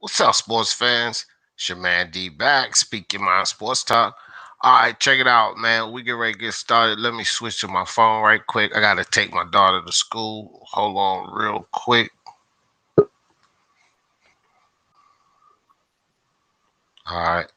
What's up, sports fans? It's your man D back, speaking my sports talk. All right, check it out, man. We get ready to get started. Let me switch to my phone right quick. I gotta take my daughter to school. Hold on, real quick. All right.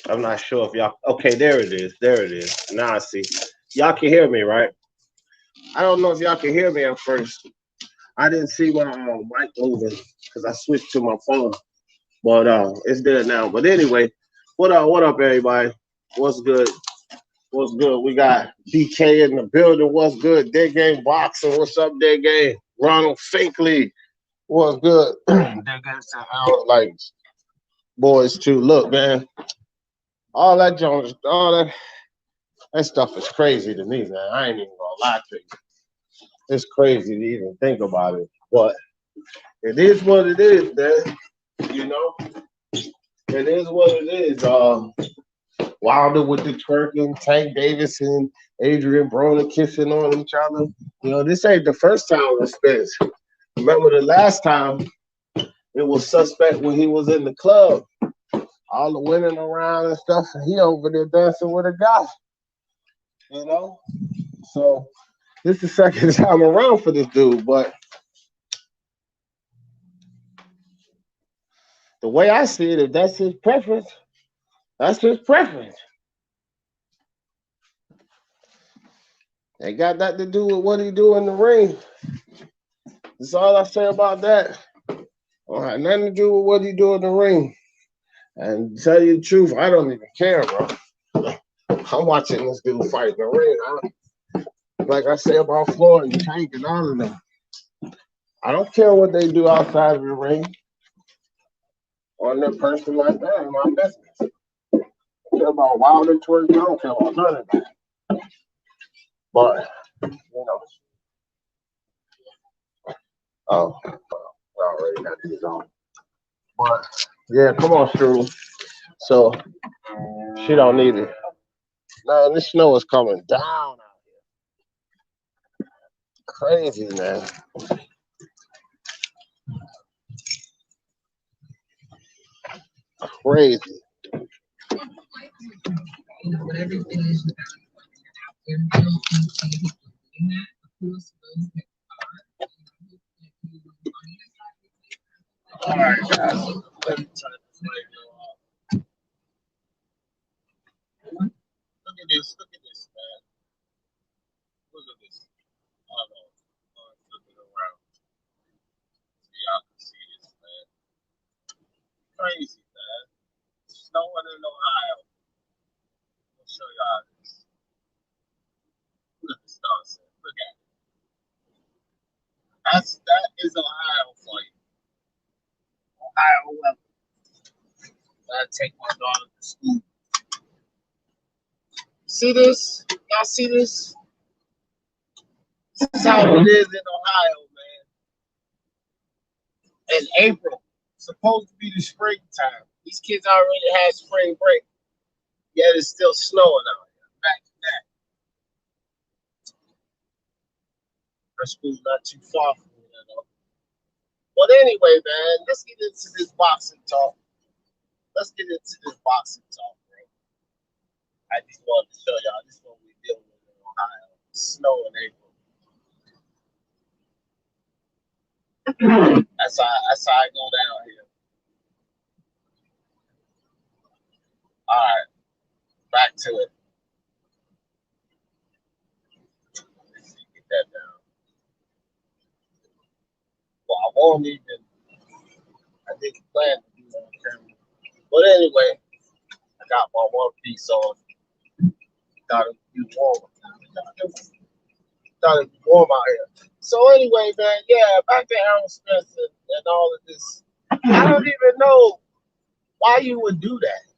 I'm not sure if y'all. Okay, there it is. There it is. Now I see. Y'all can hear me, right? I don't know if y'all can hear me at first. I didn't see my mic moving because I switched to my phone, but it's there now. But anyway, what up? What up, everybody? What's good? What's good? We got BK in the building. What's good? Dead Game Boxing. What's up, Dead Game? Ronald Finkley. What's good? Dead Game said, like boys too. Look, man. All that Jones, that stuff is crazy to me, man. I ain't even gonna lie to you. It's crazy to even think about it. But it is what it is, man. You know? It is what it is. Wilder with the twerking, Tank Davis and Adrian Broner kissing on each other. You know, this ain't the first time it's been. Remember the last time it was suspect when he was in the club. All the women around and stuff, and he over there dancing with a guy. You know? So this is the second time around for this dude, but the way I see it, if that's his preference, that's his preference. It got nothing to do with what he do in the ring. That's all I say about that. All right, nothing to do with what he do in the ring. And to tell you the truth, I don't even care, bro. I'm watching this dude fight in the ring. Like I say about Floyd and Tank and all of them. I don't care what they do outside of the ring on their personal life. That ain't my business. I care about Wilder twerking. I don't care about none of that. But, you know, oh, I already got these on. But, yeah, come on, Strudel. So, she don't need it. No, this snow is coming down. Crazy, man. Crazy. All right, guys. Let me turn this radio off. Look at this. Look at this, man. Look at this. Hold on. Look it around. So y'all can see this, man. Crazy, man. Snowing in Ohio. I'll show y'all this. Look at this nonsense. Look at it. That is Ohio for you. Ohio weather. I take my daughter to school. See this? Y'all see this? This is how it is in Ohio, man. In April, supposed to be the springtime. These kids already had spring break, yet it's still snowing out here. Back to that. Our school's not too far from me, though. But anyway, man, let's get into this boxing talk. Let's get into this boxing talk, bro. I just wanted to show y'all this is what we're dealing with in Ohio. Snow in April. That's how I go down here. All right, back to it. Let's see, get that down. Well, I won't even. I didn't plan to do that on camera. But anyway, I got my one piece on. Thought it would be warm. Thought it would be warm out here. So anyway, man, yeah, back to Aaron Smith and all of this. I don't even know why you would do that.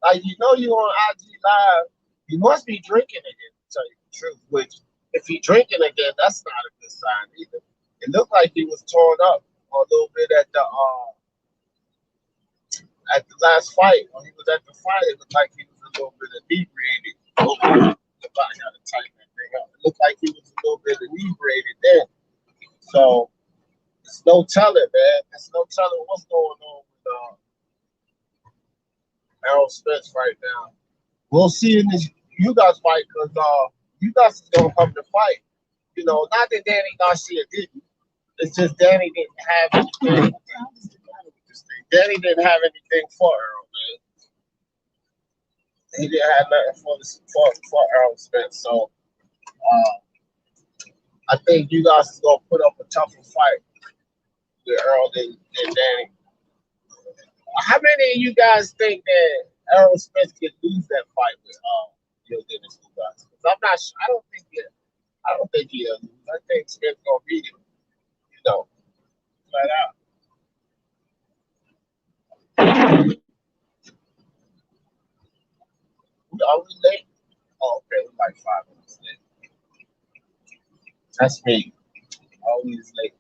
Like, you know, you on IG Live, you must be drinking again, to tell you the truth. Which, if he drinking again, that's not a good sign either. It looked like he was torn up a little bit at the last fight. When he was at the fight, it looked like he was a little bit inebriated. I gotta tighten that thing up. It looked like he was a little bit inebriated then. So it's no telling, man. It's no telling what's going on with Errol Spence right now. We'll see in this you guys fight because you guys is gonna come to fight. You know, not that Danny Garcia didn't. It's just Danny didn't have anything. What the hell is the matter with this thing? Danny didn't have anything for Errol, man. He didn't have nothing for Errol Spence. So I think you guys is gonna put up a tougher fight with Errol than Danny. How many of you guys think that Errol Spence could lose that fight with Dennis guys? Because I'm not sure. I don't think he'll lose. I think Spence gonna beat him. You know, flat out. Are we late? Oh, okay, we're like 5 minutes late. That's me. Always late.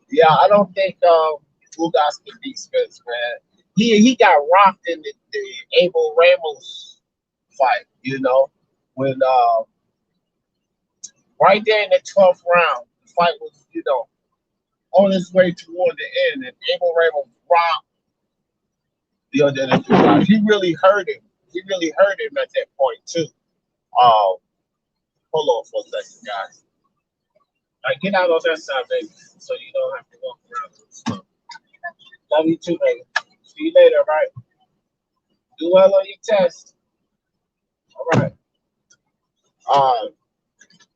Yeah, I don't think Ugas can beat Spence, man. He got rocked in the Abel Ramos fight, you know, when right there in the 12th round, the fight was, you know, on its way toward the end, and Abel Ramos rocked the other guy. He really hurt him. He really hurt him at that point too. Hold on for a second, guys. All right, get out on that side, baby, so you don't have to walk around with stuff. Love you too, baby. See you later, right? Do well on your test. All right. Um,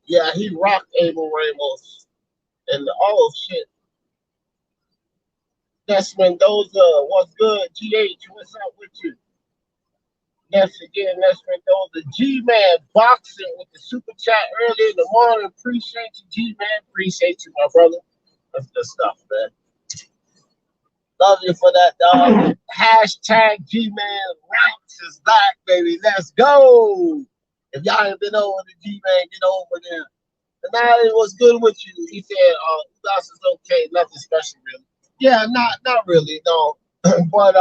yeah, he rocked Abel Ramos, and oh shit, that's Mendoza. What's good, GH? What's up with you? Yes, again, that's Mendoza. G-Man boxing with the super chat early in the morning. Appreciate you, G-Man. Appreciate you, my brother. That's good stuff, man. Love you for that, dog. Hashtag G-Man Rocks is back, baby. Let's go. If y'all ain't been over to G-Man, get over there. And now it was good with you. He said, Ugas is okay, nothing special really. Yeah, not really, no. But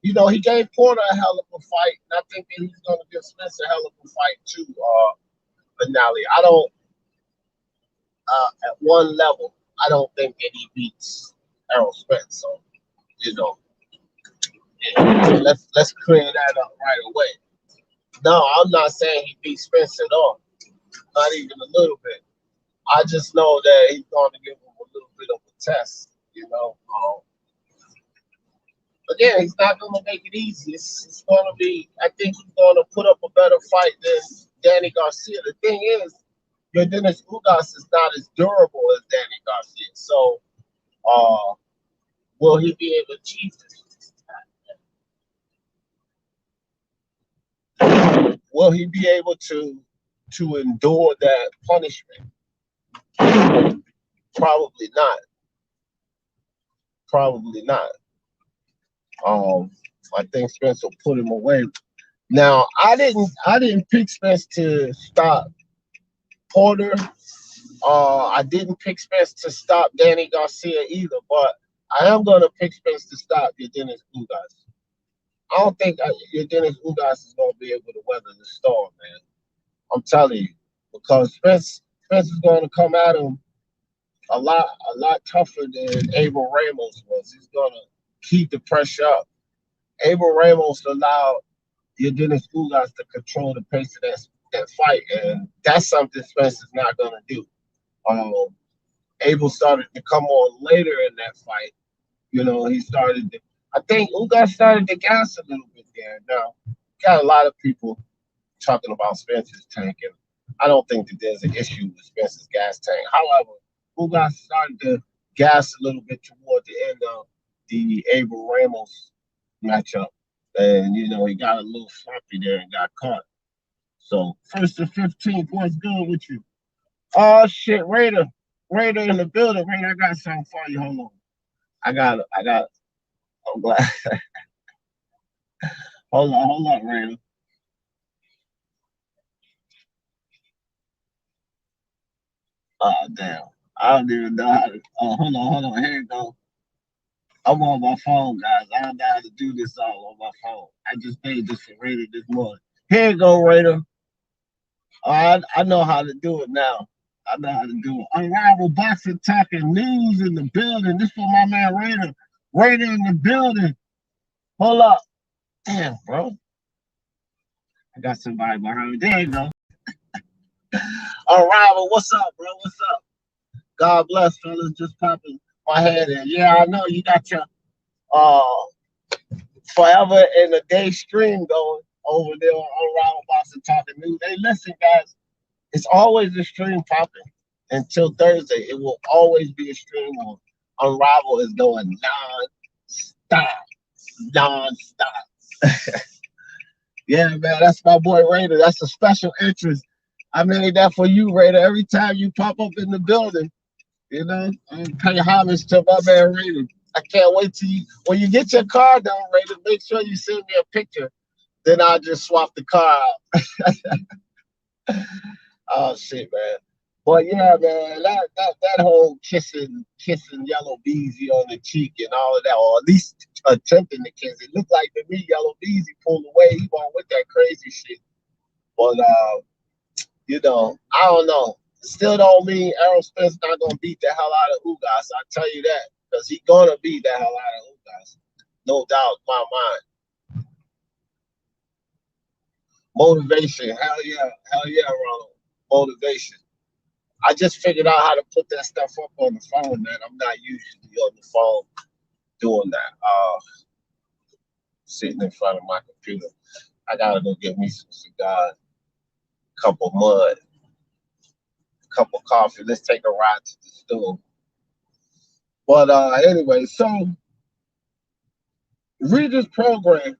He gave Porter a hell of a fight, and I think that he's going to give Spence a hell of a fight too. Finale. I don't at one level. I don't think that he beats Errol Spence. So you know, yeah, let's clear that up right away. No, I'm not saying he beats Spence at all. Not even a little bit. I just know that he's going to give him a little bit of a test. Again, he's not going to make it easy. It's going to be. I think he's going to put up a better fight than Danny Garcia. The thing is, your Dennis Ugas is not as durable as Danny Garcia. So, uh, will he be able to achieve this? Will he be able to endure that punishment? Probably not. Probably not. Um, I think Spence will put him away. Now, I didn't pick Spence to stop Porter. I didn't pick Spence to stop Danny Garcia either, but I am going to pick Spence to stop your Dennis Ugas. I don't think your Dennis Ugas is going to be able to weather the storm, man. I'm telling you, because Spence is going to come at him a lot tougher than Abel Ramos was. He's going to keep the pressure up. Abel Ramos allowed your Dennis Ugas to control the pace of that fight, and that's something Spence is not going to do. Um, Abel started to come on later in that fight. He started to. I think Ugas started to gas a little bit there. Now, got a lot of people talking about Spence's tank, and I don't think that there's an issue with Spence's gas tank. However, Ugas started to gas a little bit toward the end of the Abel Ramos matchup, and he got a little sloppy there and got caught. So first to 15th, what's good with you? Oh shit, Raider in the building. Raider, I got something for you. Hold on. I got. I'm glad. Hold on, Raider. Oh damn. I don't even know how to. Oh, hold on. Here you go. I'm on my phone, guys. I don't know how to do this all on my phone. I just made this for Raider this morning. Here you go, Raider. I know how to do it now. I know how to do it. Unrivaled boxing talking news in the building. This for my man Raider. Raider in the building. Hold up. Damn, bro. I got somebody behind me. There you go. Unrivaled, what's up, bro? What's up? God bless, fellas. Just popping my head in. Yeah, I know you got your uh forever in a day stream going over there on Unrivaled Boxing Talking News. Hey, listen, guys. It's always a stream popping until Thursday. It will always be a stream on Unrival is going non-stop. Non-stop. Yeah, man, that's my boy Raider. That's a special interest. I made that for you, Raider. Every time you pop up in the building, pay homage to my man Raider. I can't wait till when you get your car done, Raider, make sure you send me a picture. Then I'll just swap the car out. Oh shit, man. But yeah, man, that whole kissing Yellow Beezy on the cheek and all of that, or at least attempting to kiss. It looked like to me Yellow Beezy pulled away. He went with that crazy shit. But I don't know. Still don't mean Errol Spence not gonna beat the hell out of Ugas. I tell you that. Because he's gonna beat the hell out of Ugas. No doubt in my mind. Motivation. Hell yeah, Ronald. Motivation. I just figured out how to put that stuff up on the phone, man. I'm not usually on the phone doing that. Sitting in front of my computer. I gotta go get me some cigar, couple mud, cup of coffee. Let's take a ride to the store. But anyway, so read this program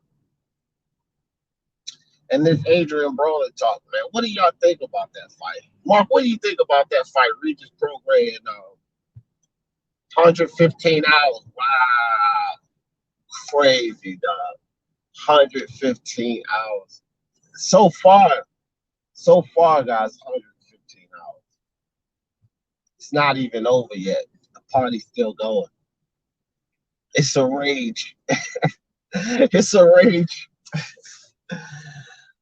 and this Adrian Broner talk, man. What do y'all think about that fight? Mark, what do you think about that fight? Regis Prograis and 115 hours. Wow. Crazy, dog. 115 hours. So far, guys, 115 hours. It's not even over yet. The party's still going. It's a rage. It's a rage.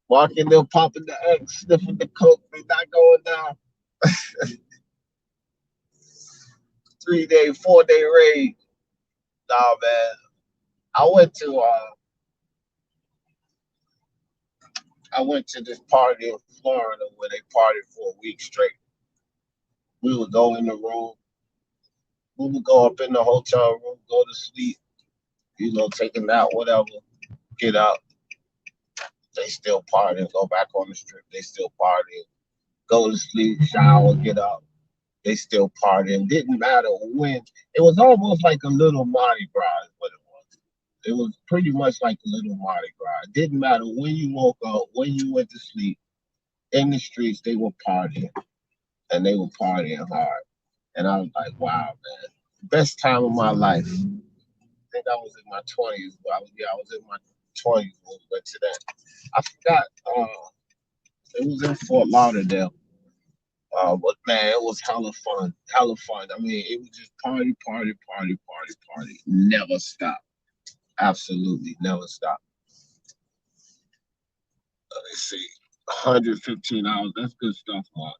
Walking there, popping the X, sniffing the coke. They not going down. 3 day, 4 day rage. Nah, man. I went to uh, I went to this party in Florida where they partied for a week straight. We would go in the room. We would go up in the hotel room, go to sleep. Take a nap, whatever. Get up. They still partying. Go back on the strip. They still partying. Go to sleep, shower, get up. They still partying. Didn't matter when. It was almost like a little Mardi Gras, is what it was. It was pretty much like a little Mardi Gras. It didn't matter when you woke up, when you went to sleep. In the streets, they were partying, and they were partying hard. And I was like, wow, man, best time of my life. I think I was in my 20s. I was in my 20s when we went to that. I forgot. It was in Fort Lauderdale. But man, it was hella fun. Hella fun. I mean, it was just party, party, party, party, party. Never stop. Absolutely never stop. Let's see. 115 hours. That's good stuff, man.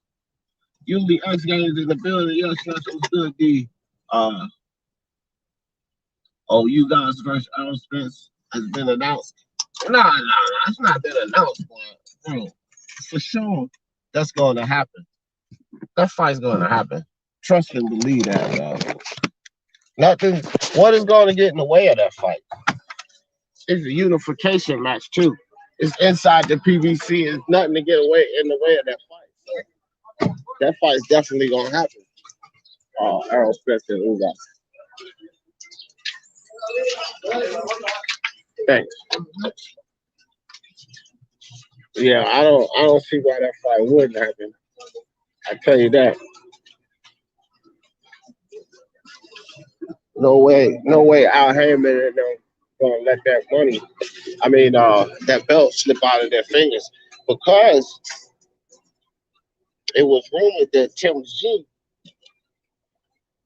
Usually X Games in the building. Yes, that's what's good, D. Uh, oh, you guys versus Errol Spence has been announced. Nah. It's not been announced, but bro, for sure, that's going to happen. That fight's going to happen. Trust and believe that, yo. Nothing. What is going to get in the way of that fight? It's a unification match too. It's inside the PVC. It's nothing to get away in the way of that fight. So that fight's definitely going to happen. Errol Spence and Ugas. Thanks. Yeah, I don't see why that fight wouldn't happen. I tell you that. No way Al Heyman and them gonna let that money. I mean, that belt slip out of their fingers because it was rumored that Tim Zoo,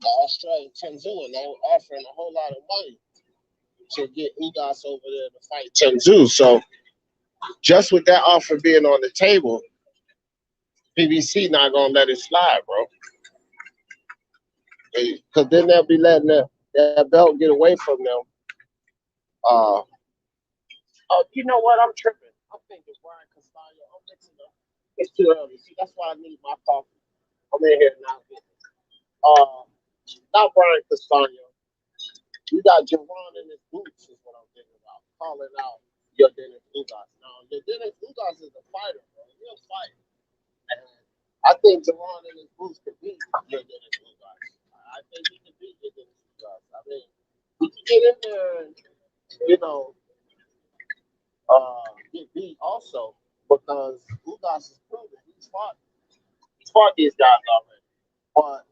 the Australian Tim Zoo, and they were offering a whole lot of money to get Ugas over there to fight Tim Zoo. So just with that offer being on the table, PBC not gonna let it slide, bro. Because then they'll be letting that belt get away from them. Uh, oh, you know what? I'm tripping. I'm thinking Brian Castano. I'm mixing up. It's too early. See, that's why I need my coffee. I'm in here now. Uh, Not Brian Castano. You got Javon in his boots, is what I'm thinking about. Calling out your Dennis Ugas. Now, your Dennis Ugas is a fighter, bro. He'll fight. And I think Javon in his boots could beat your Dennis Ugas. I think he can beat your Dennis Ugas. I mean, he can get in there and, you know, get beat also because Ugas is proven. He's fought these guys already. But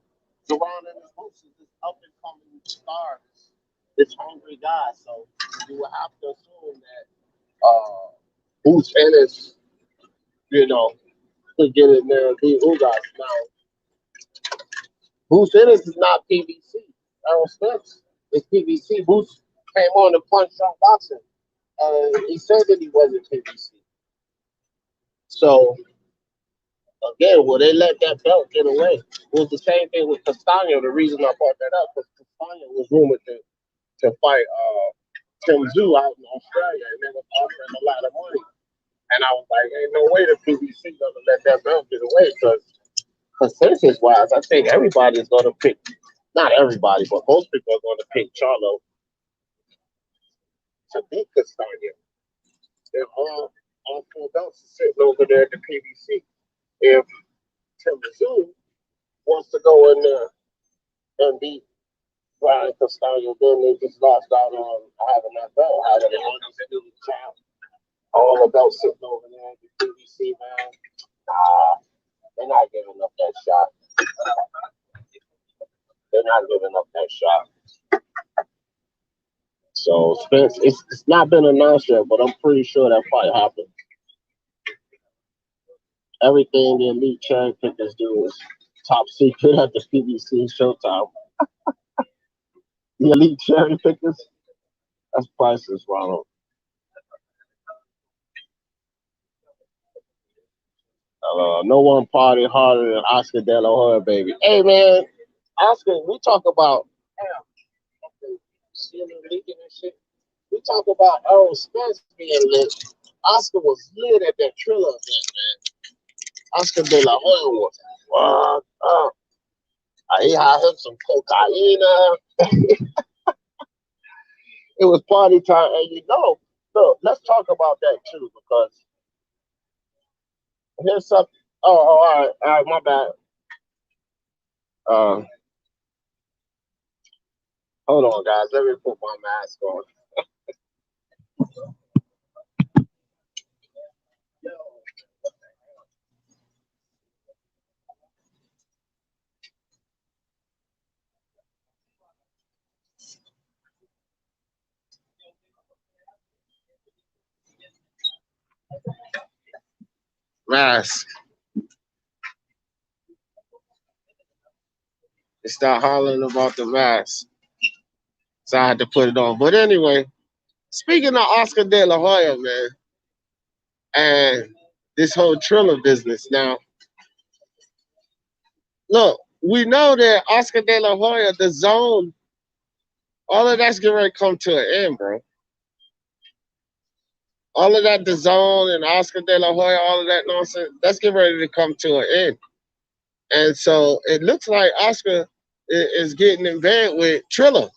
Javon in his boots is this up and coming star, this hungry guy. So you would have to assume that Boots Ennis, you know, could get in there and beat Ugas. Now, Boots Ennis is not PBC. Errol Spence is PBC. Boots came on to punch out boxing, and he said that he wasn't PBC. So again, will they let that belt get away? It was the same thing with Castano. The reason I brought that up was Castano was rumored to fight Tim Zoo out in Australia, and they was offering a lot of money. And I was like, ain't no way the PBC gonna let that belt get away because consensus wise, I think everybody's gonna pick not everybody, but most people are gonna pick Charlo to beat Castano. They're all four belts are sitting over there at the PBC. If Tim Zoo wants to go in there and beat Brian Castano, then they just lost out on having that belt, having an undisputed champ. All the belts sitting over there at the PBC, man. Nah, they're not giving up that shot. They're not giving up that shot. So Spence, it's not been announced yet, but I'm pretty sure that fight happened. Everything the elite cherry pickers do is top secret at the PBC Showtime. The elite cherry pickers. That's priceless, Ronald. No one party harder than Oscar De La Hoya, baby. Hey, man, Oscar, we talk about ceiling leaking and shit. We talk about Earl Spence being lit. Oscar was lit at that Triller event, man. Oscar De La Hoya was fucked up. He had him some cocaine. It was party time, and look, let's talk about that too, because here's something. All right, my bad. Uh, Hold on, guys. Let me put my mask on. Mask. They start hollering about the mask, so I had to put it on. But anyway, speaking of Oscar De La Hoya, man, and this whole Triller business. Now, look, we know that Oscar De La Hoya, the zone, all of that's getting ready to come to an end, bro. All of that, the zone and Oscar De La Hoya, all of that nonsense, that's getting ready to come to an end. And so it looks like Oscar is getting in bed with Triller.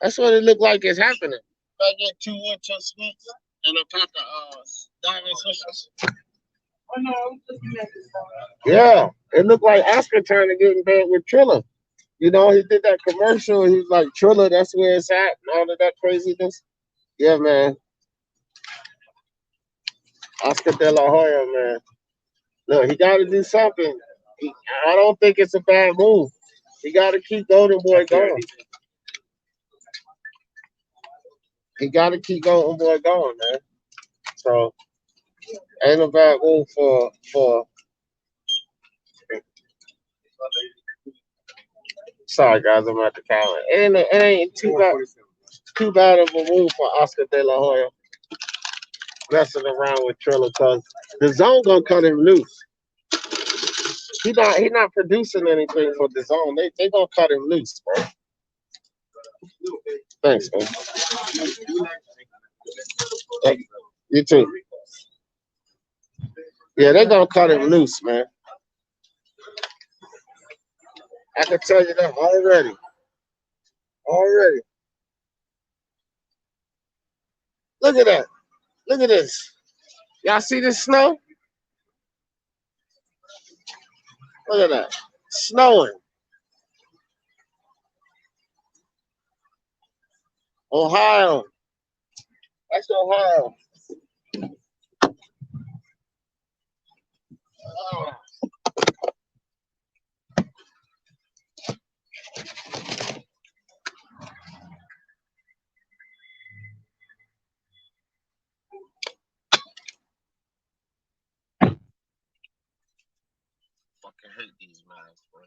That's what it looked like is happening. I get 2 winter sweets and a pack of diamond swishers. Yeah, it looked like Oscar trying to get in bed with Triller. You know, he did that commercial. He's like, Triller, that's where it's at, and all of that craziness. Yeah, man. Oscar De La Hoya, man. Look, he got to do something. I don't think it's a bad move. He got to keep Golden Boy going. He got to keep Golden Boy going, man. So, ain't a bad move for. Sorry, guys, I'm at the counter. It ain't too bad of a move for Oscar De La Hoya messing around with Triller, because the zone gonna cut him loose. He not producing anything for the zone. They gonna cut him loose, bro. Thanks, man. Hey, you too. Yeah, they gonna cut him loose, man. I can tell you that already. Already. Look at that. Look at this. Y'all see this snow? Look at that. Snowing. Ohio. That's Ohio. Oh, fucking hate these masks, bro.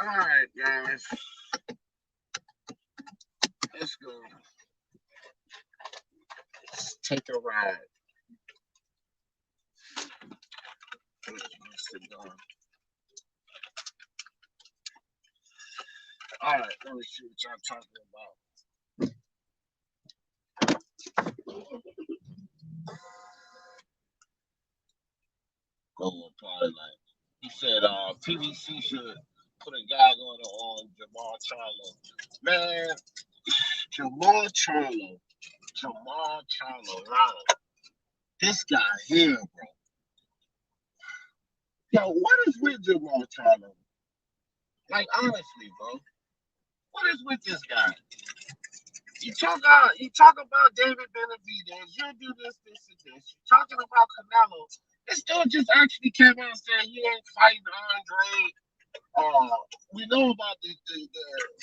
All right, guys. Let's go. Let's take a ride. All right, let me see what y'all talking about. Go on, probably like he said. PVC should put a gag order on Jamal Charlo. Man, Jamal Charlo, Ronald. This guy here, bro. Yo, what is with Jamal Charlo? Like honestly, bro, what is with this guy? You talk about David Benavidez, you do this, and this. You talking about Canelo. This dude just actually came out and said he ain't fighting Andre. We know about the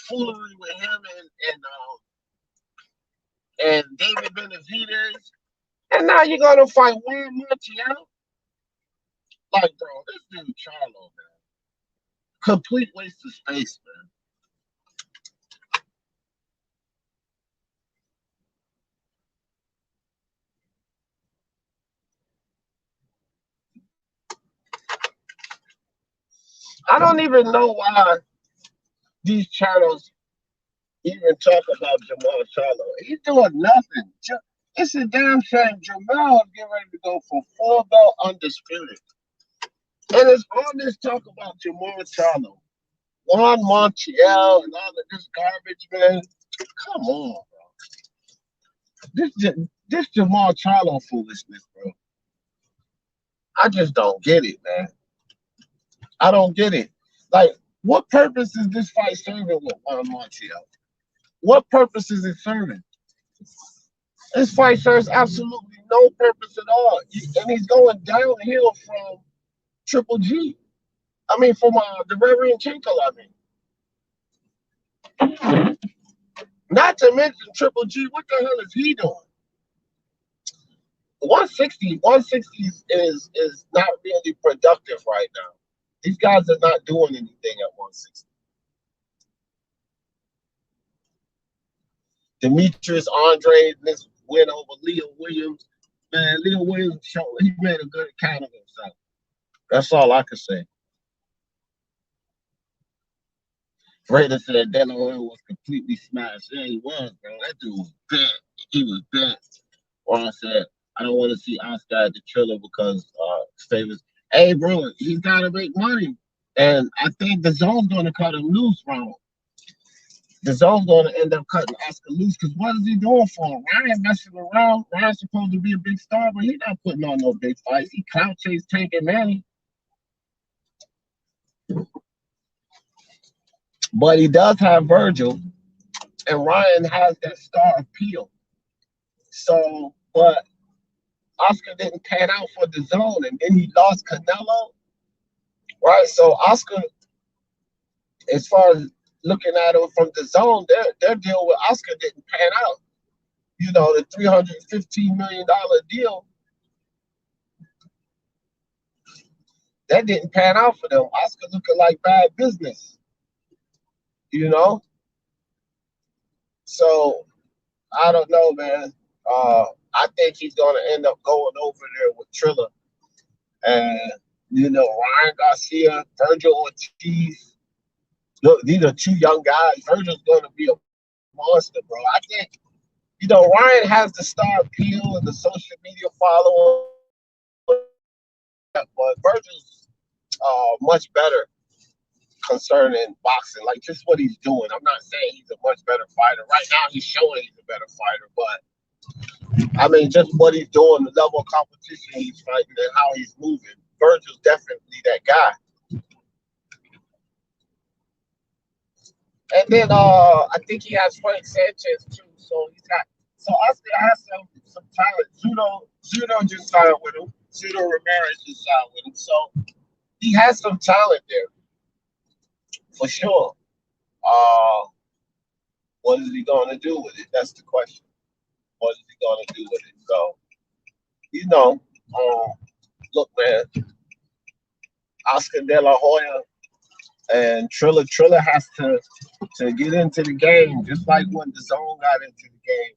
foolery with him and David Benavidez. And now you're gonna fight Juan Montiel? Like, bro, this dude Charlo, man. Complete waste of space, man. I don't even know why these channels even talk about Jamal Charlo. He's doing nothing. It's a damn shame Jamal is getting ready to go for full belt undisputed. And it's all this talk about Jamal Charlo, Juan Montiel, and all of this garbage, man. Come on, this this Jamal Charlo foolishness, bro. I just don't get it, man. I don't get it. Like, what purpose is this fight serving with Juan Montiel? What purpose is it serving? This fight serves absolutely no purpose at all. And he's going downhill from Triple G. I mean, from the Reverend Chenko, I mean. Not to mention Triple G, what the hell is he doing? 160 is not really productive right now. These guys are not doing anything at 160. Demetrius Andre, this win over Leo Williams. Man, Leo Williams he made a good account of himself. That's all I can say. Raider said De La Hoya was completely smashed. Yeah, he was, bro. That dude was bent. He was bent. Ron said, I don't want to see Oscar at the Triller because famous. Hey, bro, he's got to make money. And I think the zone's going to cut him loose, bro. The zone's going to end up cutting Oscar loose because what is he doing for him? Ryan messing around. Ryan's supposed to be a big star, but he's not putting on no big fights. He clout chase Tank and Manny. But he does have Virgil, and Ryan has that star appeal. So, but Oscar didn't pan out for the zone, and then he lost Canelo, right? So Oscar, as far as looking at him from the zone, their deal with Oscar didn't pan out. You know, the $315 million deal, that didn't pan out for them. Oscar looking like bad business, you know? So I don't know, man. I think he's gonna end up going over there with Triller. And you know, Ryan Garcia, Virgil Ortiz. Look, these are two young guys. Virgil's gonna be a monster, bro. I think, you know, Ryan has the star appeal and the social media following, but Virgil's much better concerning boxing, like just what he's doing. I'm not saying he's a much better fighter. Right now, he's showing he's a better fighter, but I mean, just what he's doing, the level of competition he's fighting, and how he's moving. Virgil's definitely that guy. And then I think he has Frank Sanchez too. So Oscar has some talent. Judo just signed with him. Judo Ramirez just signed with him. So he has some talent there for sure. Uh, what is he going to do with it? That's the question. What is he going to do with it? So you know, look, man, Oscar De La Hoya and Triller has to get into the game, just like when the zone got into the game.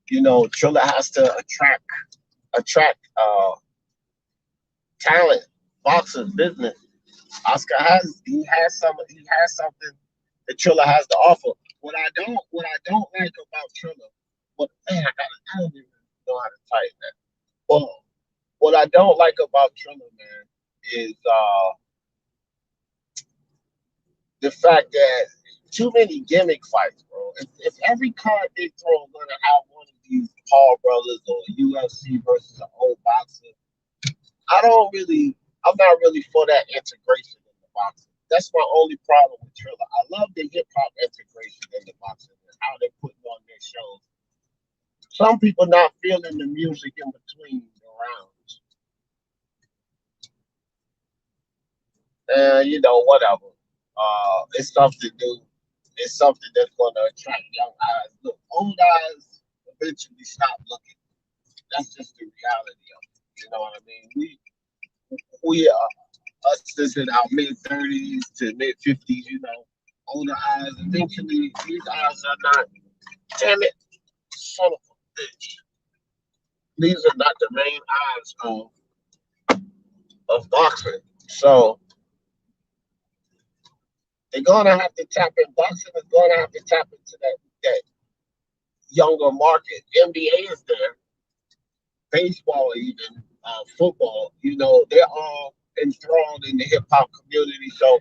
You know, Triller has to attract talent, boxers, business. Oscar he has something that Triller has to offer. What I don't like about Triller, what man, I don't even know how to type that. Well, what I don't like about Triller, man, is the fact that too many gimmick fights, bro. If every card they throw is gonna have one of these Paul brothers or UFC versus an old boxer, I'm not really for that integration in the boxing. That's my only problem with Triller. I love the hip hop integration in the boxing and how they putting on their shows. Some people not feeling the music in between the rounds. And you know, whatever. It's something new. It's something that's going to attract young eyes. Look, old eyes eventually stop looking. That's just the reality of it. You know what I mean? We us that's in our mid 30s to mid 50s, older eyes. Eventually, these eyes are not. Damn it, son of a bitch. These are not the main eyes of boxing. So they're gonna have to tap in. Boxing is gonna have to tap into that younger market. NBA is there, baseball even, football. They're all enthralled in the hip hop community. So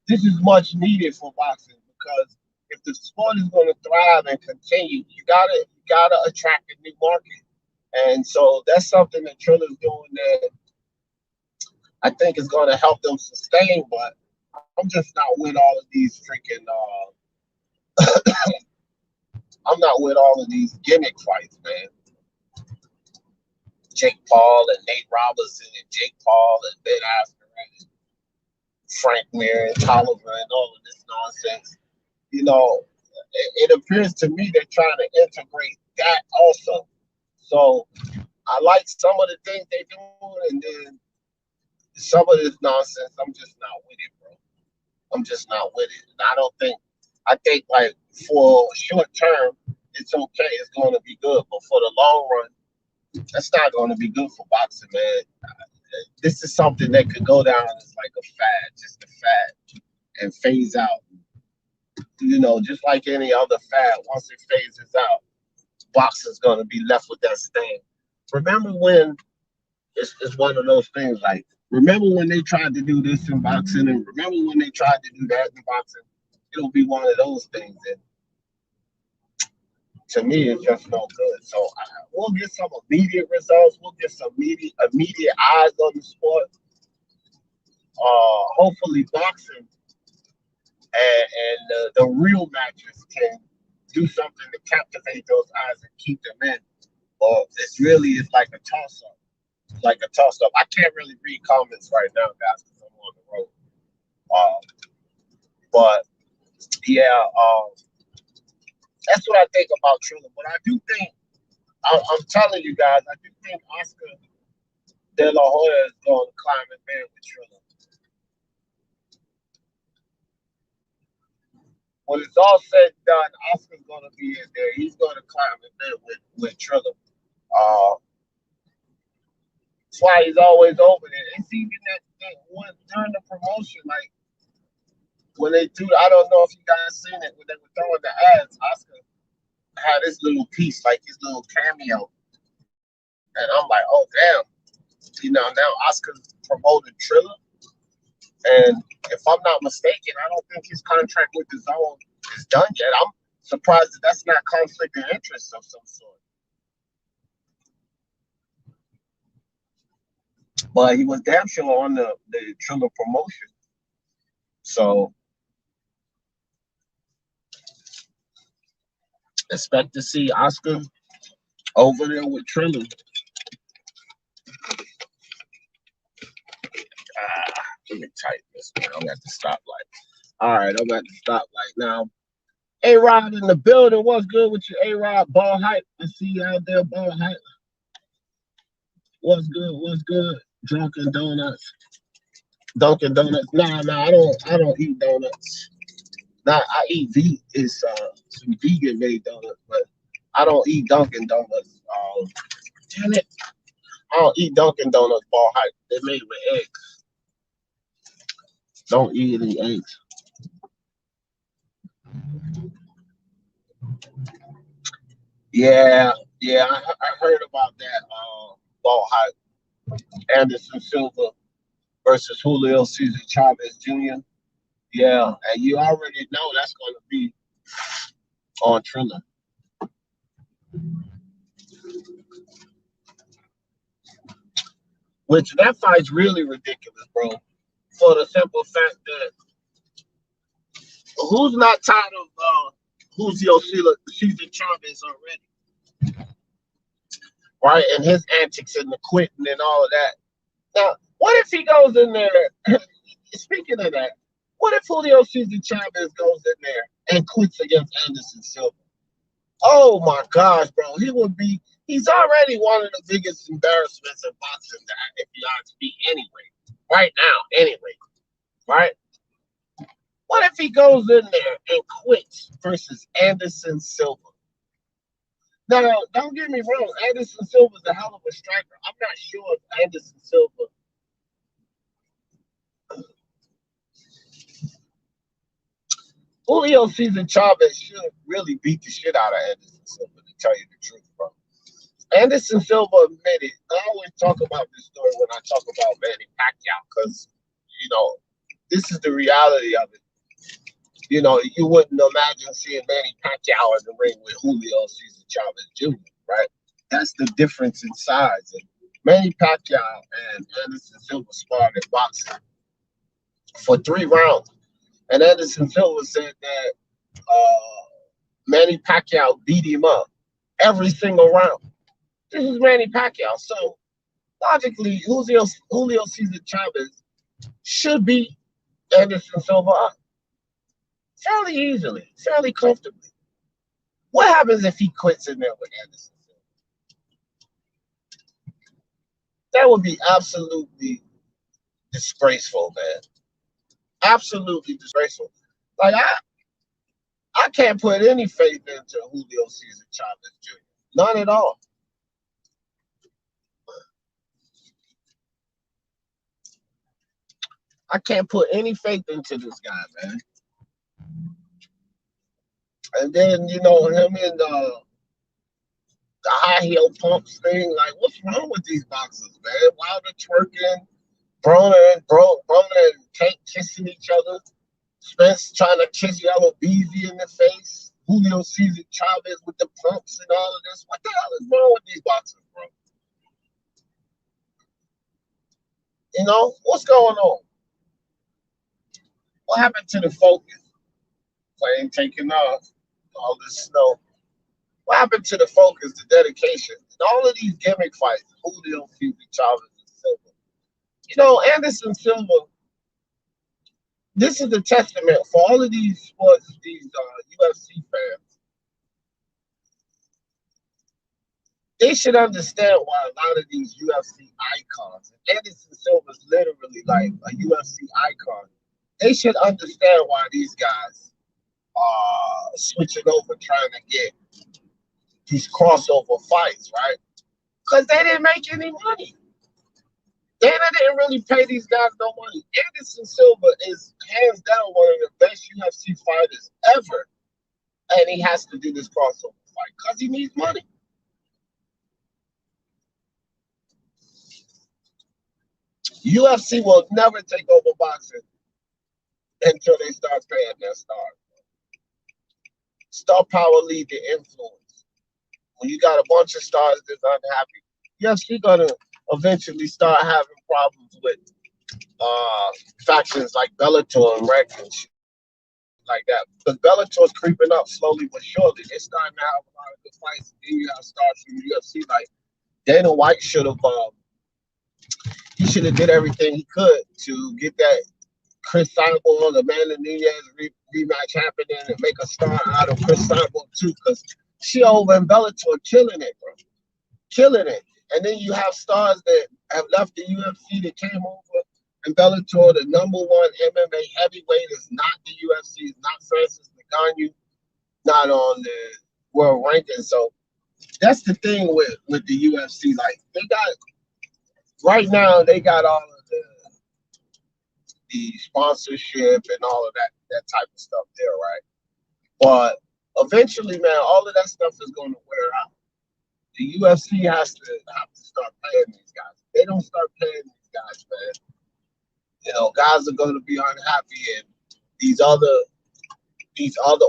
this is much needed for boxing because if the sport is going to thrive and continue, you gotta attract a new market. And so that's something that Trilla's doing that I think is going to help them sustain. But I'm just not with all of these freaking. I'm not with all of these gimmick fights, man. Jake Paul and Nate Robinson and Jake Paul and Ben Askren and Frank Mir and Tolliver and all of this nonsense. It appears to me they're trying to integrate that also. So I like some of the things they're doing, and then some of this nonsense, I'm just not with it, bro. I'm just not with it. And I think like for short term, it's okay. It's going to be good. But for the long run, that's not going to be good for boxing, man. This is something that could go down as like a fad, just a fad, and phase out. Just like any other fad, once it phases out, boxing's going to be left with that stain. Remember when it's one of those things like, remember when they tried to do this in boxing, and remember when they tried to do that in boxing? It'll be one of those things. And to me, it's just no good. So we'll get some immediate results. We'll get some immediate eyes on the sport. Hopefully, boxing and the real matches can do something to captivate those eyes and keep them in. Or it's really it's like a toss up. Like a toss up. I can't really read comments right now, guys, because I'm on the road. But yeah, that's what I think about Triller. But I do think I'm telling you guys, I do think Oscar De La Hoya is going to climb in bed with Triller. When it's all said and done, Oscar's going to be in there. He's going to climb in bed with Triller. That's why he's always over there. It's even that one during the promotion, like when they do, I don't know if you guys seen it, when they were throwing the ads, Oscar had his little piece, like his little cameo. And I'm like, oh, damn. Now Oscar's promoting Triller. And if I'm not mistaken, I don't think his contract with the Zone is done yet. I'm surprised that that's not conflict of interest of some sort. But he was damn sure on the Triller promotion. So expect to see Oscar over there with Triller. Let me tighten this, man. I'm at the stoplight. All right, I'm at the stoplight now. A-Rod in the building. What's good with you, A-Rod? Ball hype. I see you out there, ball hype. What's good? What's good? Dunkin' Donuts. Dunkin' Donuts. Nah, I don't eat donuts. Nah, I eat some vegan made donuts, but I don't eat Dunkin' Donuts. Damn it. I don't eat Dunkin' Donuts, ball hype. They're made with eggs. Don't eat any eggs. Yeah, I heard about that. Ball hype. Anderson Silva versus Julio Cesar Chavez Jr. Yeah, and you already know that's going to be on Triller. Which that fight's really ridiculous, bro. For the simple fact that who's not tired of Julio Cesar Chavez already, right? And his antics and the quitting and all of that. Now, what if he goes in there? Speaking of that, what if Julio Cesar Chavez goes in there and quits against Anderson Silva? Oh my gosh, bro, he would be He's already one of the biggest embarrassments in boxing, if you ask me, anyway. Right now, anyway. Right? What if he goes in there and quits versus Anderson Silva? Now, don't get me wrong. Anderson Silva's a hell of a striker. I'm not sure if Anderson Silva. Julio Cesar Chavez should really beat the shit out of Anderson Silva, to tell you the truth, bro. Anderson Silva admitted. I always talk about this story when I talk about Manny Pacquiao because, you know, this is the reality of it. You know, you wouldn't imagine seeing Manny Pacquiao in the ring with Julio Cesar Chavez Jr., right? That's the difference in size. And Manny Pacquiao and Anderson Silva sparred in boxing for 3 rounds. And Anderson Silva said that Manny Pacquiao beat him up every single round. This is Manny Pacquiao. So logically, Julio Cesar Chavez should beat Anderson Silva up fairly easily, fairly comfortably. What happens if he quits in there with Anderson Silva? That would be absolutely disgraceful, man. Absolutely disgraceful. Like I can't put any faith into Julio Cesar Chavez Jr. None at all. I can't put any faith into this guy, man. And then him and the high heel pumps thing. Like, what's wrong with these boxers, man? Why are they twerking? Broner and Tank kissing each other. Spence trying to kiss Yellow Beezy in the face. Julio Cesar Chavez with the pumps and all of this. What the hell is wrong with these boxers, bro? What's going on? What happened to the focus? Plane taking off, all this snow. What happened to the focus, the dedication? And all of these gimmick fights, Julio Cesar Chavez and Silva. Anderson Silva, this is a testament for all of these sports, these UFC fans. They should understand why a lot of these UFC icons, and Anderson Silva is literally like a UFC icon. They should understand why these guys are switching over, trying to get these crossover fights, right? Because they didn't make any money. Dana didn't really pay these guys no money. Anderson Silva is hands down one of the best UFC fighters ever. And he has to do this crossover fight because he needs money. UFC will never take over boxing until they start paying their stars. Star power lead to influence. When you got a bunch of stars that's unhappy, UFC gonna eventually start having problems with factions like Bellator and Rec and shit like that. Because Bellator's creeping up slowly but surely. They're starting to have a lot of good fights. And then you have stars from the UFC like Dana White should have he should have did everything he could to get that Chris Cyborg, Amanda Nunez rematch happening and make a star out of Chris Cyborg too, because she over in Bellator killing it, bro. Killing it. And then you have stars that have left the UFC that came over in Bellator. The number one MMA heavyweight is not the UFC, it's not Francis Ngannou, not on the world ranking. So that's the thing with the UFC. Like they got right now, they got all of the sponsorship and all of that type of stuff there, right? But eventually, man, all of that stuff is going to wear out. The UFC has to start paying these guys. If they don't start paying these guys, man, guys are going to be unhappy, and these other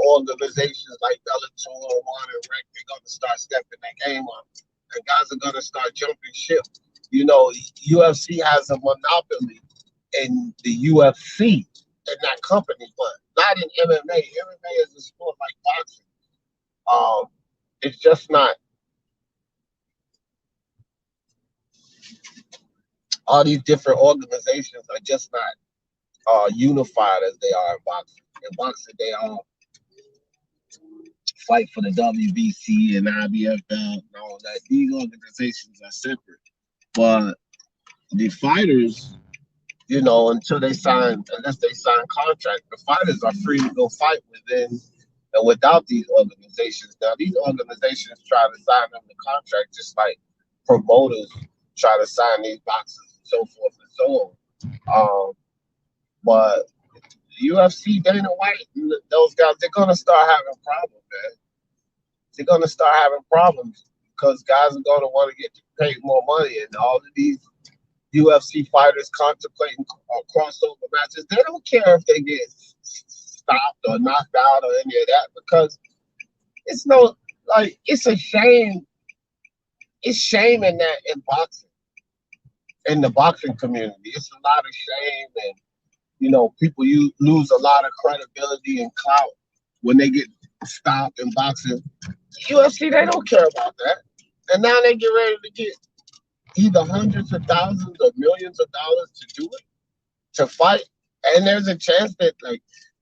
organizations like Bellator, One and Rec, they're going to start stepping their game up, and guys are going to start jumping ship. UFC has a monopoly in the UFC in that company, but not in MMA. MMA is a sport like boxing. It's just not. All these different organizations are just not unified as they are in boxing. In boxing, they all fight for the WBC and IBF belt and all that. These organizations are separate, but the fighters, until they sign, unless they sign contract, the fighters are free to go fight within and without these organizations. Now, these organizations try to sign them the contract just like promoters try to sign these boxes and so forth and so on. But UFC, Dana White, and those guys, they're gonna start having problems, man. They're gonna start having problems because guys are gonna want to get paid more money, and all of these UFC fighters contemplating crossover matches. They don't care if they get stopped or knocked out or any of that because it's no it's a shame. It's shame in that in boxing, in the boxing community. It's a lot of shame, and people you lose a lot of credibility and clout when they get stopped in boxing. UFC, they don't care about that, and now they get ready to get either hundreds of thousands or millions of dollars to do it, to fight. And there's a chance that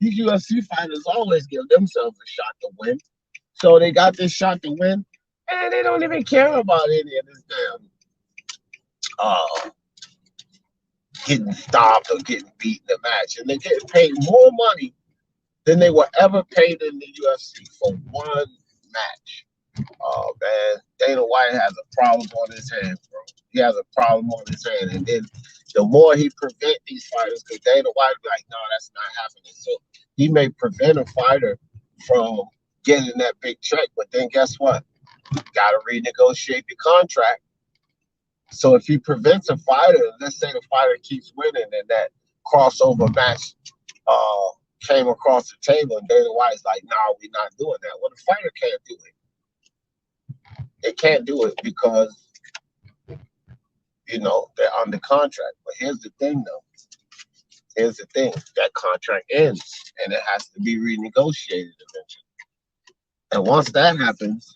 these UFC fighters always give themselves a shot to win. So they got this shot to win, and they don't even care about any of this damn uh getting stopped or getting beat in the match. And they get paid more money than they were ever paid in the UFC for one match. Oh man, Dana White has a problem on his hands, bro. He has a problem on his hand, and then the more he prevent these fighters, because Dana White be like, no, that's not happening. So he may prevent a fighter from getting that big check, but then guess what? Got to renegotiate the contract. So if he prevents a fighter, let's say the fighter keeps winning, and that crossover match uh, came across the table, and Dana White's like, no, we're not doing that. Well, the fighter can't do it. They can't do it because they're under contract. But here's the thing, though. Here's the thing: that contract ends, and it has to be renegotiated eventually. And once that happens,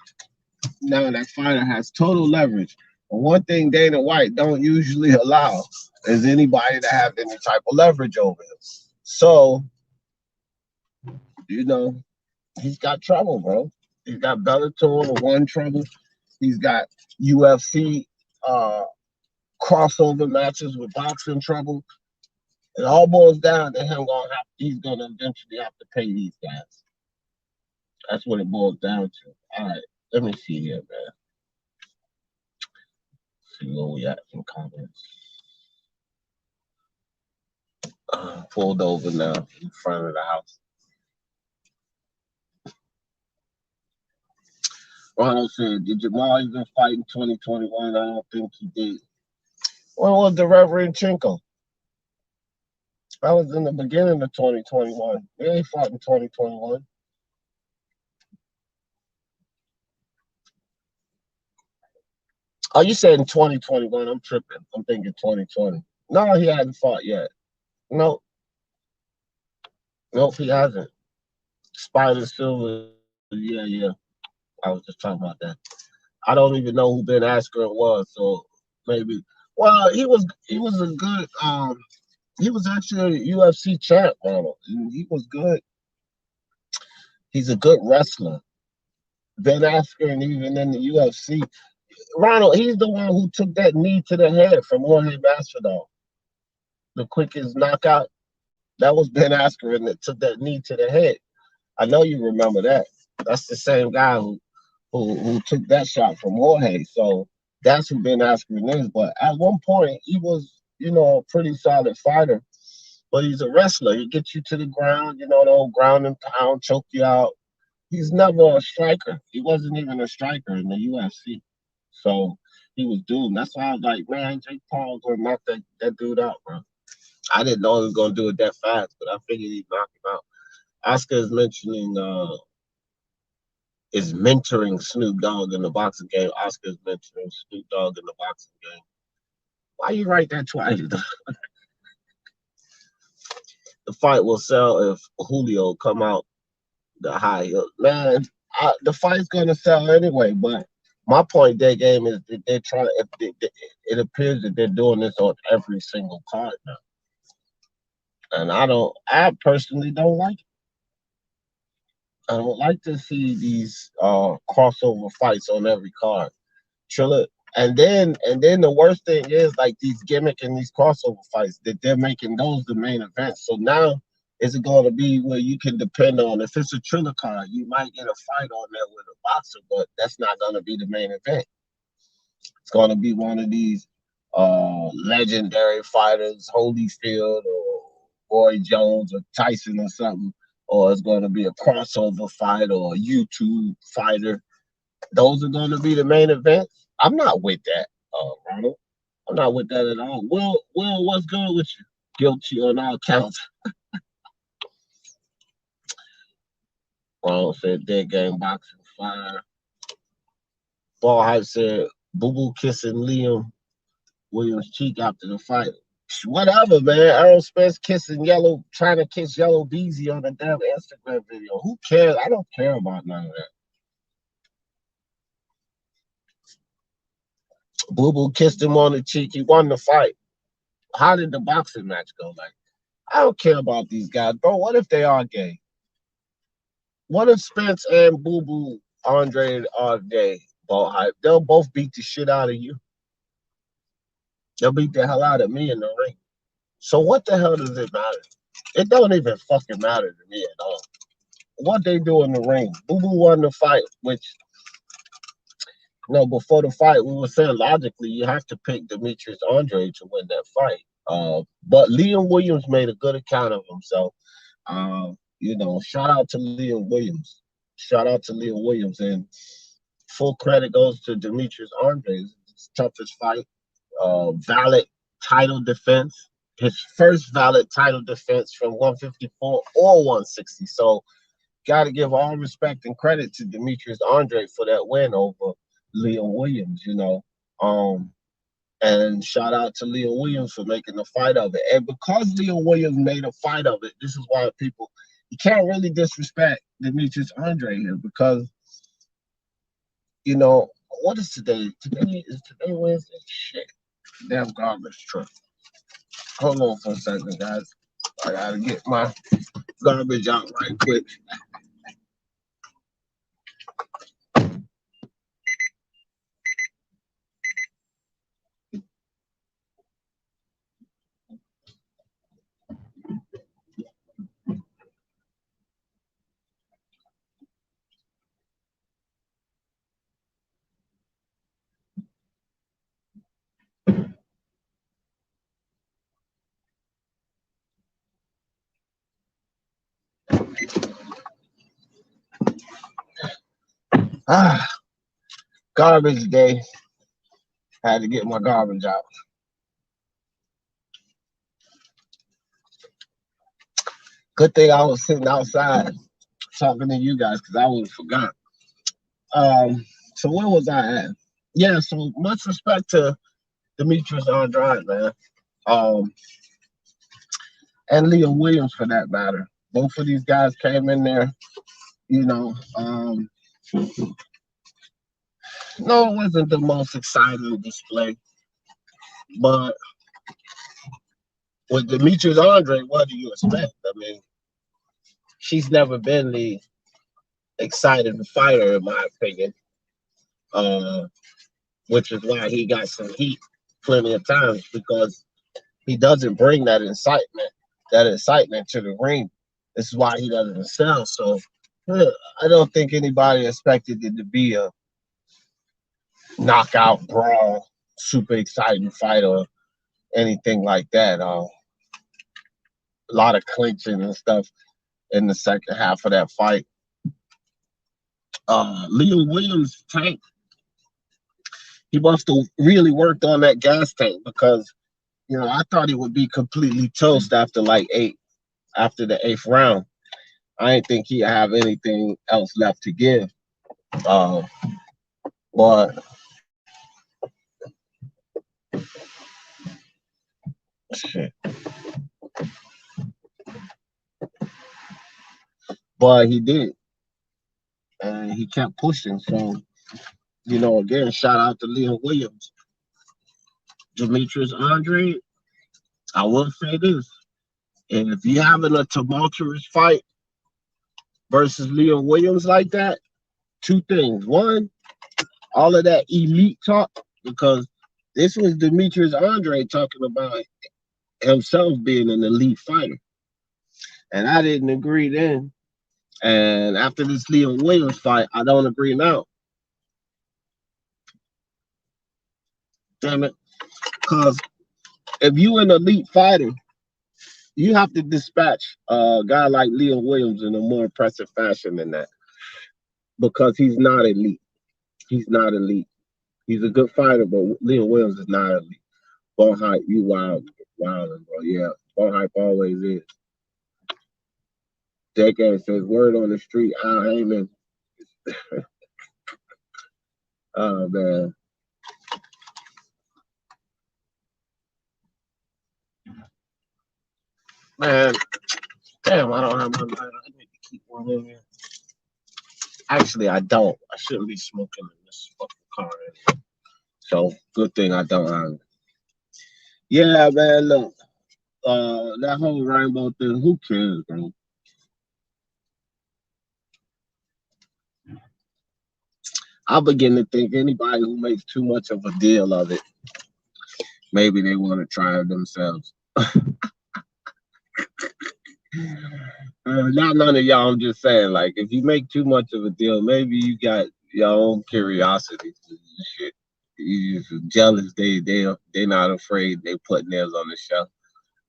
now that fighter has total leverage. And one thing Dana White don't usually allow is anybody to have any type of leverage over him. So, you know, he's got trouble, bro. He's got Bellator one trouble. He's got UFC uh, crossover matches with boxing trouble. It all boils down to him he's gonna eventually have to pay these guys. That's what it boils down to. All right, let me see here, man. See where we at in comments. Pulled over now in front of the house. Ronald said, "Did Jamal even fight in 2021? I don't think he did." When was the Reverend Chinko? That was in the beginning of 2021. He ain't fought in 2021. Oh, you said in 2021. I'm tripping. I'm thinking 2020. No, he hadn't fought yet. No, nope, he hasn't. Spider Silver, yeah. I was just talking about that. I don't even know who Ben Askren was, so maybe. Well, he was a good he was actually a UFC champ, Ronald. He was good. He's a good wrestler. Ben Askren, even in the UFC, Ronald, he's the one who took that knee to the head from Jorge Masvidal, the quickest knockout. That was Ben Askren that took that knee to the head. I know you remember that. That's the same guy who took that shot from Jorge. So that's who Ben Askren is. But at one point, he was, a pretty solid fighter. But he's a wrestler. He gets you to the ground, the old ground and pound, choke you out. He's never a striker. He wasn't even a striker in the UFC. So he was doomed. That's why I was like, man, Jake Paul's gonna knock that dude out, bro. I didn't know he was gonna do it that fast, but I figured he'd knock him out. Oscar is mentioning is mentoring Snoop Dogg in the boxing game. Oscar is mentioning Snoop Dogg in the boxing game. Why you write that twice? The fight will sell if Julio come out the high heel. Man, the fight's gonna sell anyway. But my point that game is that they're trying. It appears that they're doing this on every single card now, and I personally don't like it. I don't like to see these crossover fights on every card. Trilla, and then the worst thing is like these gimmick and these crossover fights that they're making those the main events. So now is it going to be where you can depend on if it's a Triller card, you might get a fight on there with a boxer, but that's not going to be the main event. It's going to be one of these legendary fighters, Holyfield or Roy Jones or Tyson or something, or it's going to be a crossover fight or a YouTube fighter. Those are going to be the main events. I'm not with that, Ronald. I'm not with that at all. Will, what's good with you? Guilty on all counts. Ronald said dead game boxing fire. Ball Hype said Boo Boo kissing Liam Williams' cheek after the fight. Whatever, man. Errol Spence kissing yellow, trying to kiss Yellow Beezy on the damn Instagram video. Who cares? I don't care about none of that. Boo Boo kissed him on the cheek. He won the fight. How did the boxing match go? Like, I don't care about these guys, bro. What if they are gay? What if Spence and Boo Boo Andre are gay? Ball Hype. They'll both beat the shit out of you. They'll beat the hell out of me in the ring. So what the hell does it matter? It don't even fucking matter to me at all. What they do in the ring. Boo Boo won the fight, which before the fight, we were saying logically you have to pick Demetrius Andre to win that fight. But Liam Williams made a good account of himself. Shout out to Liam Williams. Shout out to Liam Williams. And full credit goes to Demetrius Andre's toughest fight. Valid title defense. His first valid title defense from 154 or 160. So got to give all respect and credit to Demetrius Andre for that win over Liam Williams, and shout out to Liam Williams for making a fight of it. And because Liam Williams made a fight of it, this is why you can't really disrespect Demetrius Andre here because, what is today? Today Wednesday? Shit. Damn garbage truck. Hold on for a second, guys. I gotta get my garbage out right quick. Ah, garbage day. Had to get my garbage out. Good thing I was sitting outside talking to you guys because I would have forgot. So where was I at? Yeah, so much respect to Demetrius Andrade, man. Um, and Liam Williams for that matter. Both of these guys came in there, you know. No, it wasn't the most exciting display, but with Demetrius Andrade, what do you expect? I mean, she's never been the excited fighter, in my opinion. Uh, which is why he got some heat plenty of times because he doesn't bring that excitement to the ring. This is why he doesn't sell. So I don't think anybody expected it to be a knockout brawl, super exciting fight or anything like that. A lot of clinching and stuff in the second half of that fight. Leo Williams tank, he must have really worked on that gas tank because I thought he would be completely toast after the eighth round. I didn't think he'd have anything else left to give. Uh, but shit. But he did. And he kept pushing. So, again, shout out to Leon Williams. Demetrius Andre, I will say this. If you're having a tumultuous fight, versus Liam Williams like that, two things. One, all of that elite talk, because this was Demetrius Andre talking about himself being an elite fighter. And I didn't agree then. And after this Liam Williams fight, I don't agree now. Damn it. Because if you an elite fighter, you have to dispatch a guy like Liam Williams in a more impressive fashion than that. Because he's not elite. He's not elite. He's a good fighter, but Liam Williams is not elite. Ball hype, you wild, bro. Yeah, ball hype always is. Decade says word on the street, Al Heyman. Oh man, man, damn, I don't have my lighter. I need to keep one in here. Actually, I don't. I shouldn't be smoking in this fucking car anyway. So good thing I don't have it. Yeah, man. Look, that whole rainbow thing. Who cares, bro? I begin to think anybody who makes too much of a deal of it, maybe they want to try it themselves. Not none of y'all. I'm just saying, like, if you make too much of a deal, maybe you got your own curiosity to shit. You just jealous. They not afraid. They putting theirs on the shelf.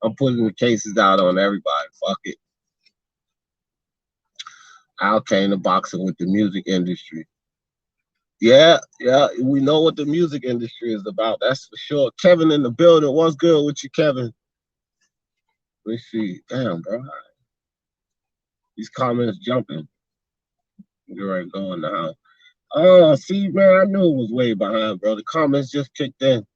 I'm putting the cases out on everybody. Fuck it. Al came to boxing with the music industry. Yeah, yeah, we know what the music industry is about. That's for sure. Kevin in the building. What's good with you, Kevin? Let's see. Damn, bro. These comments jumping. You're right going now. Oh, see, man, I knew it was way behind, bro. The comments just kicked in.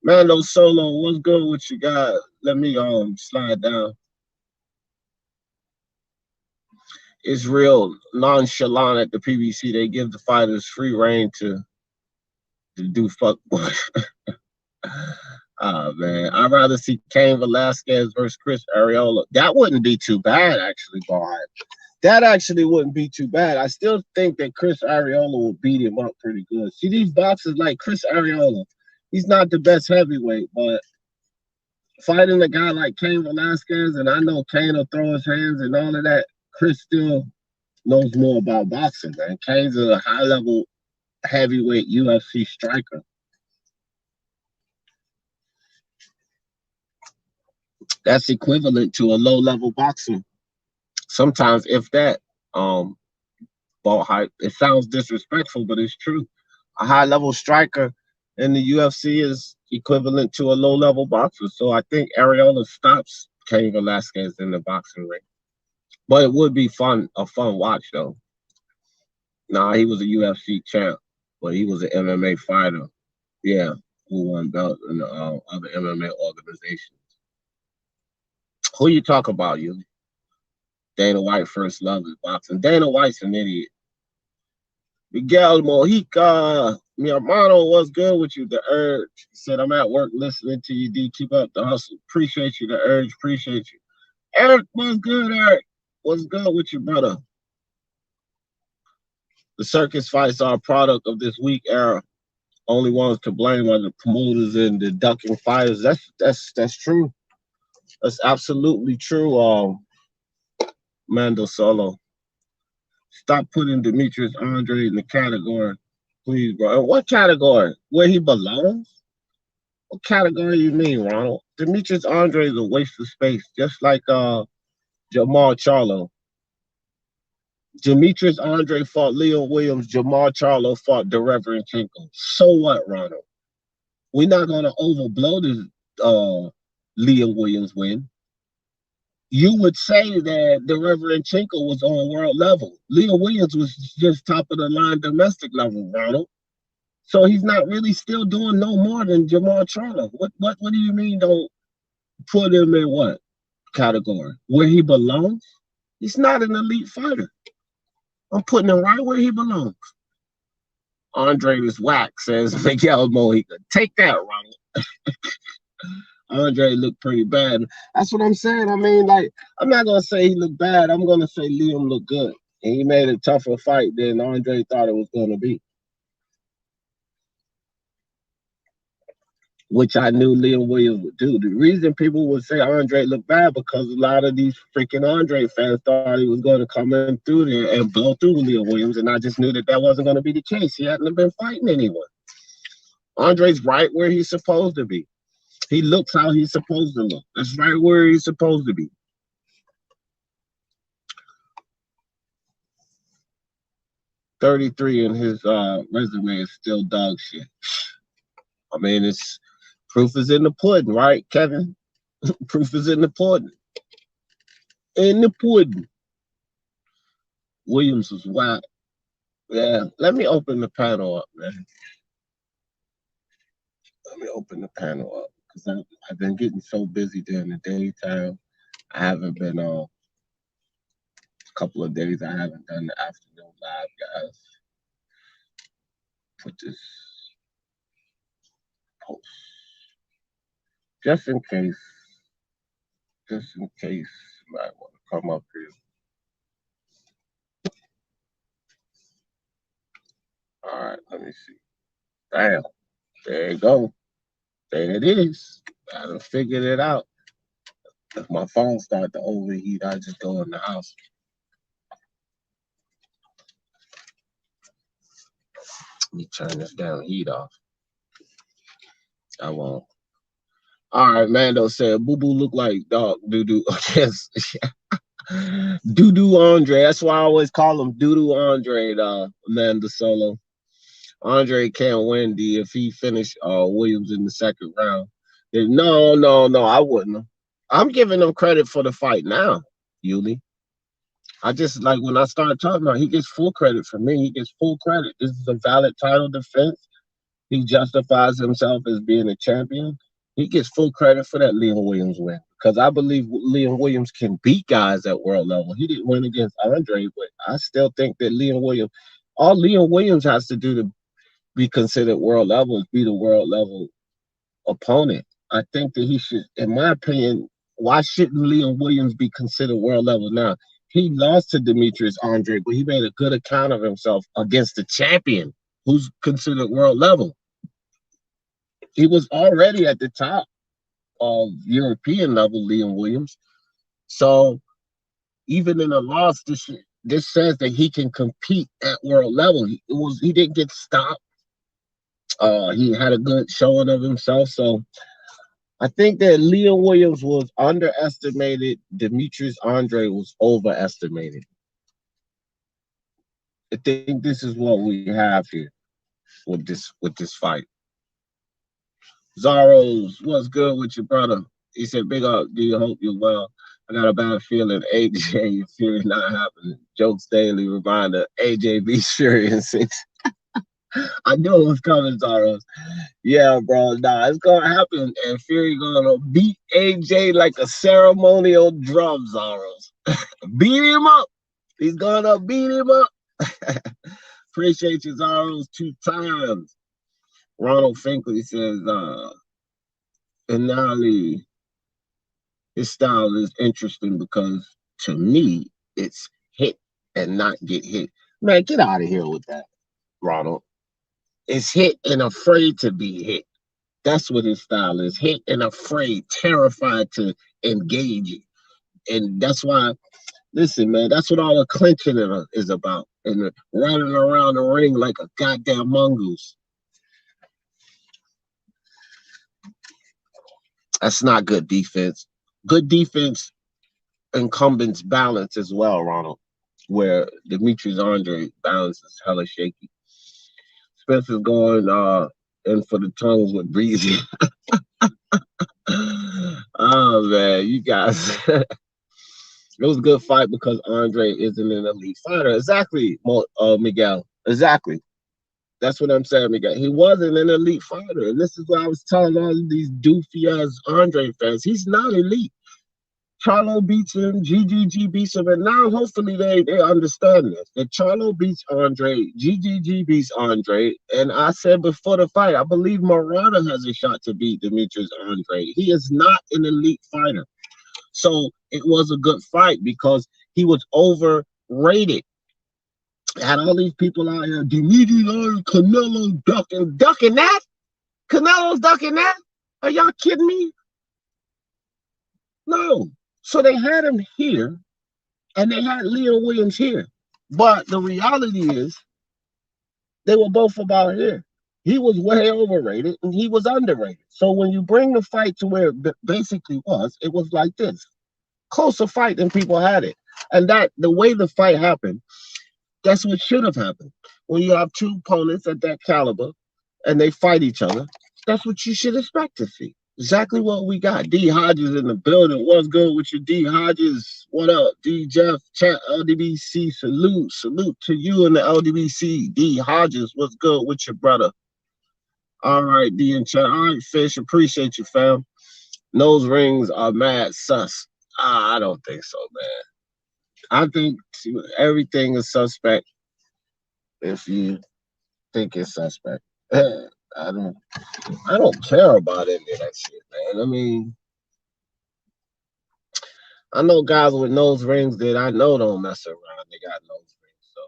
Mando Solo, what's good with you guys? Let me slide down. It's real nonchalant at the PBC. They give the fighters free reign to do fuck boy. Oh man, I'd rather see Cain Velasquez versus Chris Arreola. That wouldn't be too bad, actually, Bob. That actually wouldn't be too bad. I still think that Chris Arreola would beat him up pretty good. See, these boxers like Chris Arreola, he's not the best heavyweight, but fighting a guy like Cain Velasquez, and I know Cain will throw his hands and all of that, Chris still knows more about boxing, man. Cain's a high level heavyweight UFC striker. That's equivalent to a low level boxer. Sometimes, if that, ball hype. It sounds disrespectful, but it's true. A high level striker in the UFC is equivalent to a low level boxer. So I think Arreola stops Cain Velasquez in the boxing ring. But it would be a fun watch though. Nah, he was a UFC champ, but he was an MMA fighter. Yeah, who won belts in the other MMA organizations. Who you talk about, you? Dana White first loved his boxing. Dana White's an idiot. Miguel Mojica, mi hermano, what's good with you? The Urge. He said, I'm at work listening to you, D. Keep up the hustle. Appreciate you, The Urge. Appreciate you. Eric, what's good, Eric? What's good with you, brother? The circus fights are a product of this weak era. Only ones to blame are the promoters and the ducking fighters. That's true. That's absolutely true, Mando Solo. Stop putting Demetrius Andre in the category, please, bro. What category? Where he belongs? What category you mean, Ronald? Demetrius Andre is a waste of space, just like Jamal Charlo. Demetrius Andre fought Leo Williams. Jamal Charlo fought Dereverenchenko. So what, Ronald? We're not gonna overblow this Leo Williams win. You would say that Dereverenchenko was on world level. Leo Williams was just top of the line domestic level, Ronald. So he's not really still doing no more than Jamal Charlo. What do you mean don't put him in what category? Where he belongs? He's not an elite fighter. I'm putting him right where he belongs. Andre is whack, says Miguel Mojica. Take that, Ronald. Andre looked pretty bad. That's what I'm saying. I mean, like, I'm not gonna say he looked bad. I'm gonna say Liam looked good. He made a tougher fight than Andre thought it was going to be, which I knew Liam Williams would do. The reason people would say Andre looked bad because a lot of these freaking Andre fans thought he was going to come in through there and blow through Liam Williams, and I just knew that that wasn't going to be the case. He hadn't been fighting anyone. Andre's right where he's supposed to be. He looks how he's supposed to look. That's right where he's supposed to be. 33 and his resume is still dog shit. I mean, it's proof is in the pudding, right, Kevin? Proof is in the pudding. In the pudding. Williams was wild. Yeah, let me open the panel up, man. Let me open the panel up because I've been getting so busy during the daytime. I haven't been on a couple of days. I haven't done the afternoon live, guys. Put this post just in case. Just in case you might want to come up here. All right, let me see. Damn, there you go. There it is. I done figured it out. If my phone starts to overheat, I just go in the house. Let me turn this damn heat off. I won't. All right, Mando said, Boo Boo look like dog doo doo. Yes. Doo doo Andre. That's why I always call him Doo doo Andre, Amanda Solo. Andre can't win, D, if he finished Williams in the second round. No, I wouldn't. I'm giving him credit for the fight now, Yuli. I just like when I started talking about he gets full credit for me. He gets full credit. This is a valid title defense. He justifies himself as being a champion. He gets full credit for that Liam Williams win because I believe Liam Williams can beat guys at world level. He didn't win against Andre, but I still think that all Liam Williams has to do to be considered world level is be the world level opponent. I think that he should, in my opinion, why shouldn't Liam Williams be considered world level now? He lost to Demetrius Andre, but he made a good account of himself against the champion who's considered world level. He was already at the top of European level, Liam Williams. So even in a loss, this says that he can compete at world level. He didn't get stopped. He had a good showing of himself. So I think that Liam Williams was underestimated. Demetrius Andre was overestimated. I think this is what we have here with this fight. Zaros, what's good with your brother? He said, "Big up, do you hope you're well? I got a bad feeling AJ Fury not happening. Jokes daily reminder, AJ beats Fury in 6. I knew it was coming, Zaros. Yeah, bro. Nah, it's gonna happen, and Fury gonna beat AJ like a ceremonial drum, Zaros. Beat him up. He's gonna beat him up. Appreciate you, Zaros, 2 times. Ronald Finkley says, Inali, his style is interesting because to me, it's hit and not get hit. Man, get out of here with that, Ronald. It's hit and afraid to be hit. That's what his style is. Hit and afraid, terrified to engage it. And that's why, listen, man, that's what all the clinching is about. And the running around the ring like a goddamn mongoose. That's not good defense. Good defense incumbents balance as well, Ronald, where Demetrius Andre balance is hella shaky. Spencer's going in for the tongues with Breezy. Oh, man, you guys. It was a good fight because Andre isn't an elite fighter. Exactly, Miguel. Exactly. That's what I'm saying, Miguel. He wasn't an elite fighter. And this is what I was telling all of these doofy ass Andre fans. He's not elite. Charlo beats him, GGG beats him, and now hopefully they understand this. That Charlo beats Andre, GGG beats Andre, and I said before the fight, I believe Murata has a shot to beat Demetrius Andre. He is not an elite fighter. So it was a good fight because he was overrated. Had all these people out here, Demetrius, Canelo ducking that. Canelo's ducking that. Are y'all kidding me? No. So they had him here, and they had Leo Williams here. But the reality is, they were both about here. He was way overrated, and he was underrated. So when you bring the fight to where it basically was, it was like this: closer fight than people had it. And that the way the fight happened, that's what should have happened. When you have two opponents at that caliber and they fight each other, that's what you should expect to see. Exactly what we got. D Hodges in the building. What's good with you, D Hodges? What up, D Jeff? Chat LDBC. Salute to you in the LDBC. D Hodges, what's good with your brother? All right, D and chat. All right, Fish. Appreciate you, fam. Nose rings are mad sus. I don't think so, man. I think everything is suspect if you think it's suspect. I don't I don't care about any of that shit, man. I mean, I know guys with nose rings that I know don't mess around. They got nose rings. So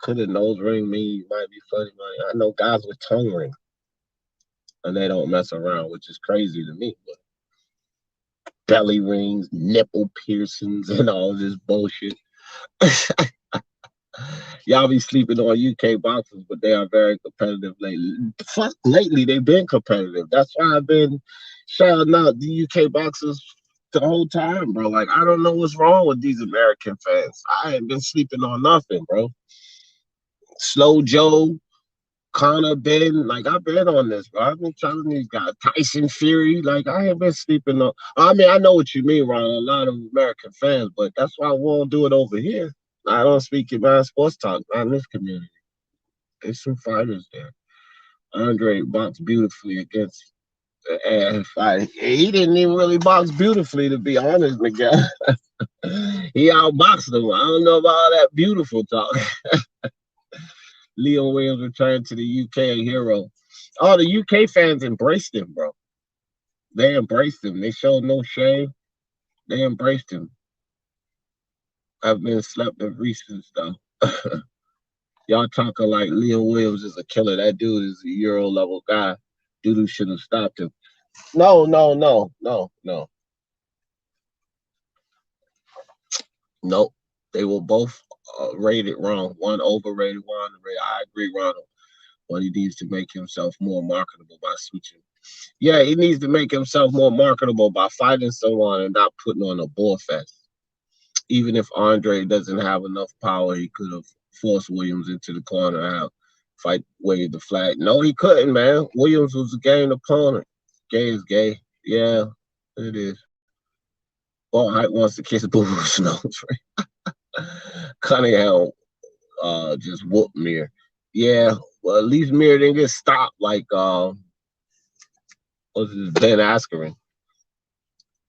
could a nose ring mean you might be funny money? I know guys with tongue rings and they don't mess around, which is crazy to me. But belly rings, nipple piercings, and all this bullshit. Y'all be sleeping on UK boxers, but they are very competitive lately. Fuck, lately they've been competitive. That's why I've been shouting out the UK boxers the whole time, bro. Like I don't know what's wrong with these American fans. I ain't been sleeping on nothing, bro. Slow Joe, Connor Ben, like I've been on this, bro. I've been telling these guys, Tyson Fury, like I ain't been sleeping on. I mean, I know what you mean, Ron. A lot of American fans, but that's why I won't do it over here. I don't speak in my sports talk, not in this community. There's some fighters there. Andre boxed beautifully against the ass fight. He didn't even really box beautifully, to be honest, Miguel. He outboxed him. I don't know about all that beautiful talk. Leo Williams returned to the UK a hero. All the UK fans embraced him, bro. They embraced him. They showed no shame. They embraced him. I've been slept in recent though. Y'all talking like Leo Williams is a killer. That dude is a Euro level guy. Dude should have stopped him. No. Nope. They were both rated wrong. One overrated, one underrated. I agree, Ronald. But he needs to make himself more marketable by switching. Yeah, he needs to make himself more marketable by fighting someone and not putting on a bull fest. Even if Andre doesn't have enough power, he could have forced Williams into the corner and have fight wave the flag. No, he couldn't, man. Williams was a game opponent. Gay is gay. Yeah, it is. Ball Height wants to kiss Boo Boo's nose. Cunningham just whooped Mir. Yeah, well, at least Mir didn't get stopped like what's his Ben Askren.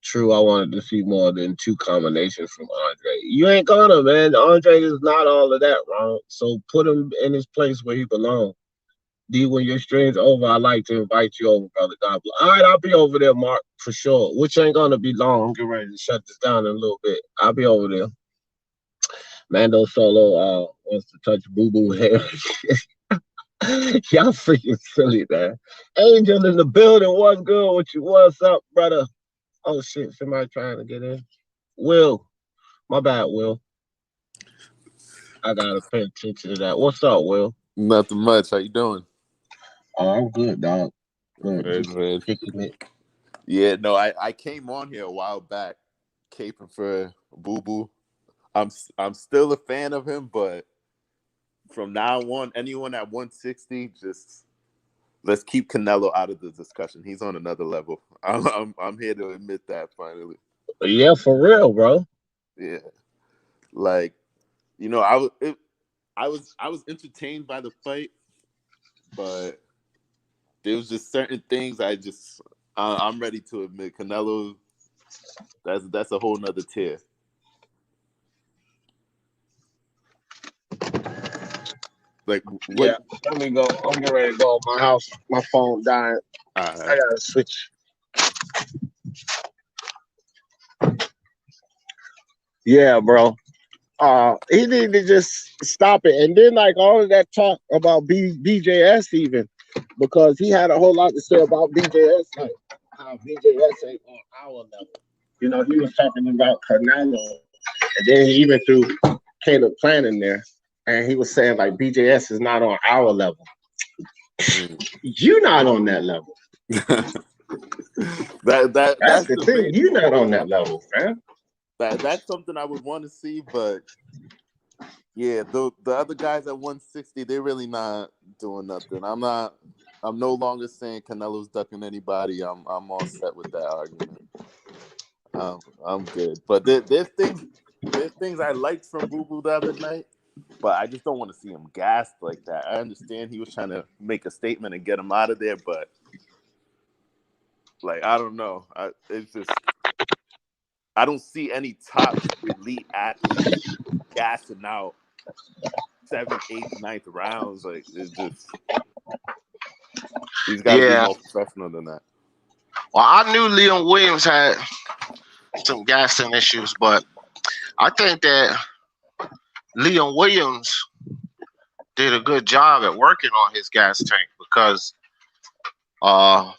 True, I wanted to see more than two combinations from Andre. You ain't gonna, man. Andre is not all of that, Ron. So put him in his place where he belongs. D, when your stream's over, I'd like to invite you over, brother. God bless. All right, I'll be over there, Mark, for sure. Which ain't gonna be long. I'm getting ready to shut this down in a little bit. I'll be over there. Mando Solo wants to touch Boo Boo hair. Y'all freaking silly, man. Angel in the building. What's good with you? What's up, brother? Oh shit, somebody trying to get in. Will, my bad, Will. I gotta pay attention to that. What's up, Will? Nothing much. How you doing? Oh, I'm good, dog. Good, Good, just good. kicking it. Yeah, no, I came on here a while back, caping for Boo Boo. I'm still a fan of him, but from now on, anyone at 160, just let's keep Canelo out of the discussion. He's on another level. I'm here to admit that finally. Yeah, for real, bro. Yeah, like I was entertained by the fight, but there was just certain things I'm ready to admit. Canelo, that's a whole nother tier. Like what? Yeah, let me go. I'm getting ready to go. My house, my phone died. I Uh, gotta switch. Yeah, bro. He needed to just stop it. And then like all of that talk about BJS even, because he had a whole lot to say about BJS, like how BJS ain't on our level. You know, he was talking about Canelo, and then he even threw Caleb Plant in there, and he was saying like BJS is not on our level. Mm. You're not on that level. That's That's the thing. You're debatable. not on that level, man. That's something I would want to see, but yeah, the other guys at 160, they're really not doing nothing. I'm no longer saying Canelo's ducking anybody. I'm all set with that argument. I'm good. But there's things I liked from Boo Boo the other night, but I just don't want to see him gassed like that. I understand he was trying to make a statement and get him out of there, but like I don't know. It's just I don't see any top elite athletes gassing out 7th, 8th, 9th rounds. Like it's just he's got to be Yeah. more professional than that. Well, I knew Liam Williams had some gassing issues, but I think that Liam Williams did a good job at working on his gas tank because uh,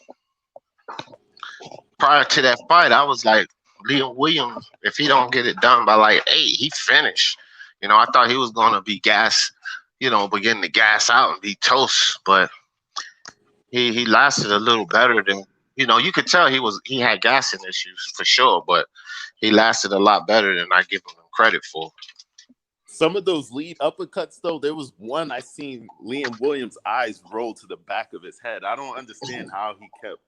prior to that fight, I was like, Liam Williams, if he don't get it done by like 8, he finished. You know, I thought he was going to be gas, begin to gas out and be toast, but he lasted a little better than, you could tell he had gassing issues for sure, but he lasted a lot better than I give him credit for. Some of those lead uppercuts, though, there was one I seen Liam Williams' eyes roll to the back of his head. I don't understand how he kept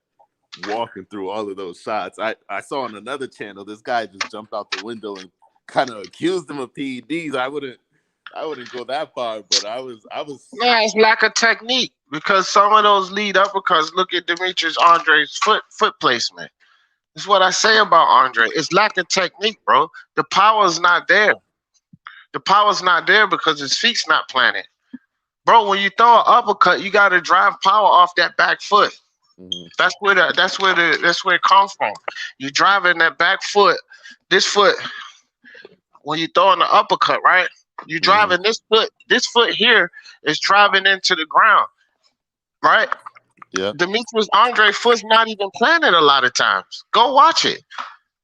walking through all of those shots. I saw on another channel this guy just jumped out the window and kind of accused him of PEDs. I wouldn't go that far, but I was. Yeah, it's lack of technique because some of those lead uppercuts. Look at Demetrius Andre's foot placement. That's what I say about Andre. It's lack of technique, bro. The power's not there. The power's not there because his feet's not planted. Bro, when you throw an uppercut, you gotta drive power off that back foot. Mm-hmm. That's where it comes from. You driving that back foot, this foot, when you throwing the uppercut, right? You driving this foot here is driving into the ground, right? Yeah. Demetrius Andre foot's not even planted a lot of times. Go watch it.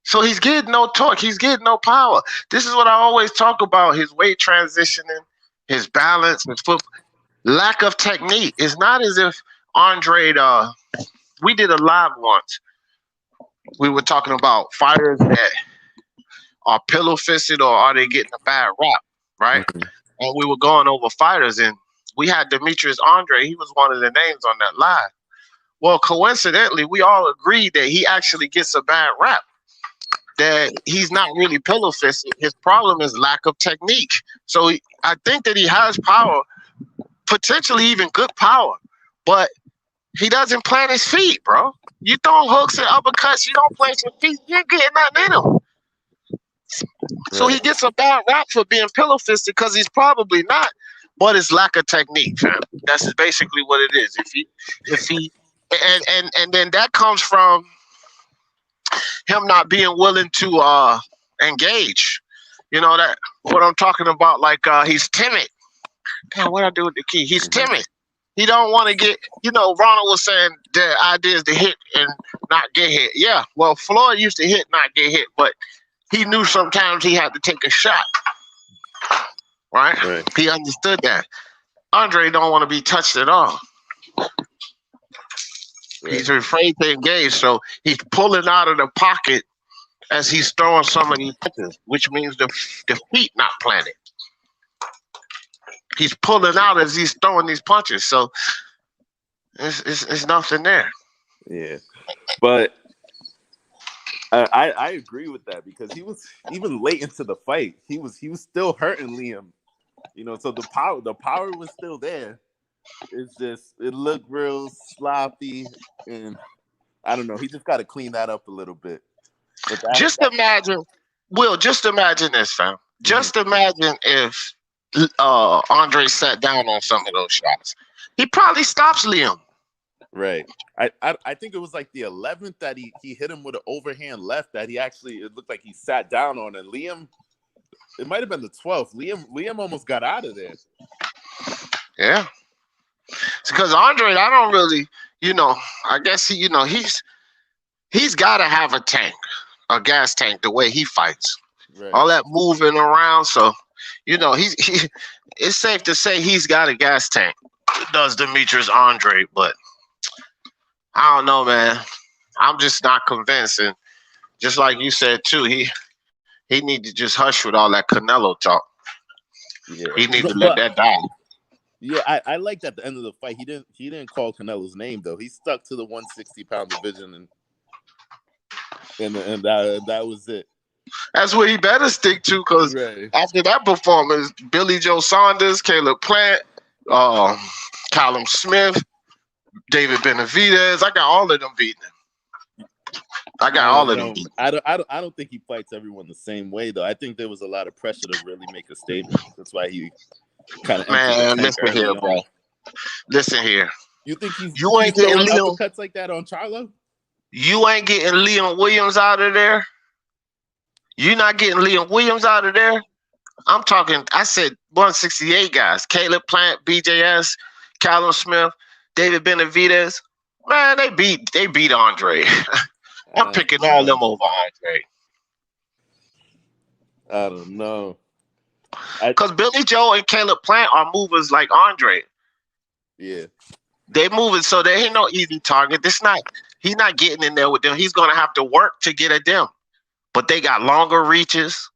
So he's getting no torque. He's getting no power. This is what I always talk about: his weight transitioning, his balance, his foot lack of technique. It's not as if Andre. We did a live once. We were talking about fighters that are pillow fisted or are they getting a bad rap, right? Mm-hmm. And we were going over fighters, and we had Demetrius Andre. He was one of the names on that live. Well, coincidentally, we all agreed that he actually gets a bad rap. That he's not really pillow fisted. His problem is lack of technique. So I think that he has power, potentially even good power, but he doesn't plant his feet, bro. You throw hooks and uppercuts, you don't plant your feet, you're getting nothing in him. So he Right. gets a bad rap for being pillow fisted because he's probably not, but it's lack of technique, fam. That's basically what it is. If he and then that comes from him not being willing to engage. You know that what I'm talking about, like he's timid. Damn, what I do with the key? He's Mm-hmm. timid. He don't want to get, Ronald was saying the idea is to hit and not get hit. Yeah, well, Floyd used to hit, not get hit, but he knew sometimes he had to take a shot, right? Right. He understood that. Andre don't want to be touched at all. Right. He's afraid to engage, so he's pulling out of the pocket as he's throwing some of these punches, which means the feet not planted. He's pulling out as he's throwing these punches, so it's nothing there. Yeah. But I agree with that because he was even late into the fight. He was still hurting Liam, So the power was still there. It's just it looked real sloppy, and I don't know. He just got to clean that up a little bit. But Just imagine, Will. Just imagine this, fam. Just imagine if Andre sat down on some of those shots. He probably stops Liam. Right. I think it was like the 11th that he hit him with an overhand left that it looked like he sat down on, and Liam It might have been the 12th. Liam almost got out of there. Yeah. It's because Andre, I don't really, I guess he's got to have a tank, a gas tank, the way he fights. Right. All that moving around. So, it's safe to say he's got a gas tank. Does Demetrius Andre, but I don't know, man. I'm just not convinced. And just like you said too, he need to just hush with all that Canelo talk. Yeah. He need to let that die. Yeah, I liked at the end of the fight. He didn't call Canelo's name though. He stuck to the 160-pound division, and that was it. That's what he better stick to, because after that performance, Billy Joe Saunders, Caleb Plant, Callum Smith, David Benavidez, I got all of them beating him. I don't think he fights everyone the same way though. I think there was a lot of pressure to really make a statement. That's why he kind of listen here, bro. Listen here. You think he's ain't getting uppercuts like that on Charlo? You ain't getting Liam Williams out of there. You're not getting Liam Williams out of there. I'm talking, I said 168 guys. Caleb Plant, BJS, Callum Smith, David Benavidez. Man, they beat Andre. I'm picking all them over Andre. I don't know. Because Billy Joe and Caleb Plant are movers like Andre. Yeah. They moving, so there ain't no easy target. He's not getting in there with them. He's going to have to work to get at them. But they got longer reaches.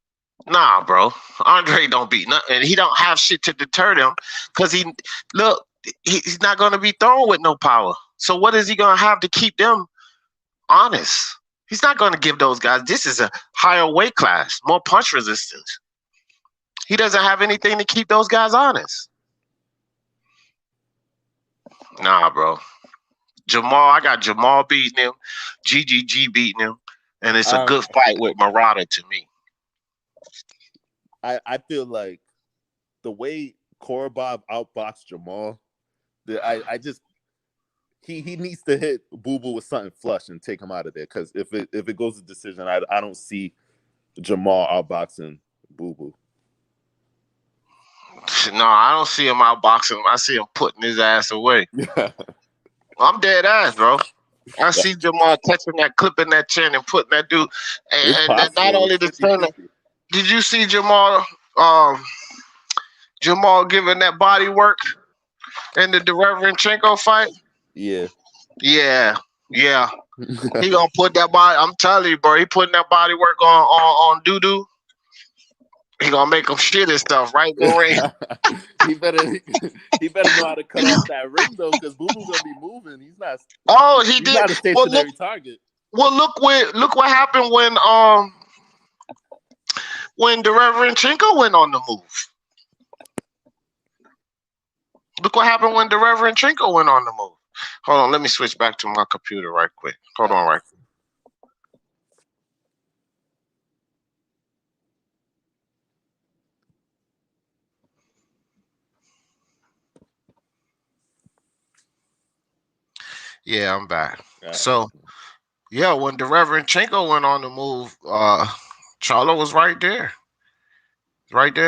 Nah, bro. Andre don't beat nothing. And he don't have shit to deter them, because he's not going to be thrown with no power. So what is he going to have to keep them honest? He's not going to give those guys. This is a higher weight class, more punch resistance. He doesn't have anything to keep those guys honest. Nah, bro. I got Jamal beating him, GGG beating him, and it's a good fight with Murata to me. I feel like the way Korobov outboxed Jamal, he needs to hit Boo Boo with something flush and take him out of there. Because if it goes to decision, I don't see Jamal outboxing Boo Boo. No, I don't see him outboxing him. I see him putting his ass away. I'm dead ass, bro. I see Jamal catching that, clipping that chin, and putting that dude. And not only the trainer. Did you see Jamal giving that body work in the Dereverenchenko fight? Yeah. Yeah. He gonna put that body. I'm telling you, bro. He putting that body work on doo-doo. He gonna make him shit and stuff, right? He better know how to cut off that ring though, because Boo Boo's gonna be moving. He's not. Oh, he did. Not a stationary target. Well, look what happened when Dereverenchenko went on the move. Look what happened when Dereverenchenko went on the move. Hold on, let me switch back to my computer right quick. Hold on, right quick. Yeah, I'm back. Right. So, yeah, when Dereverenchenko went on the move, Charlo was right there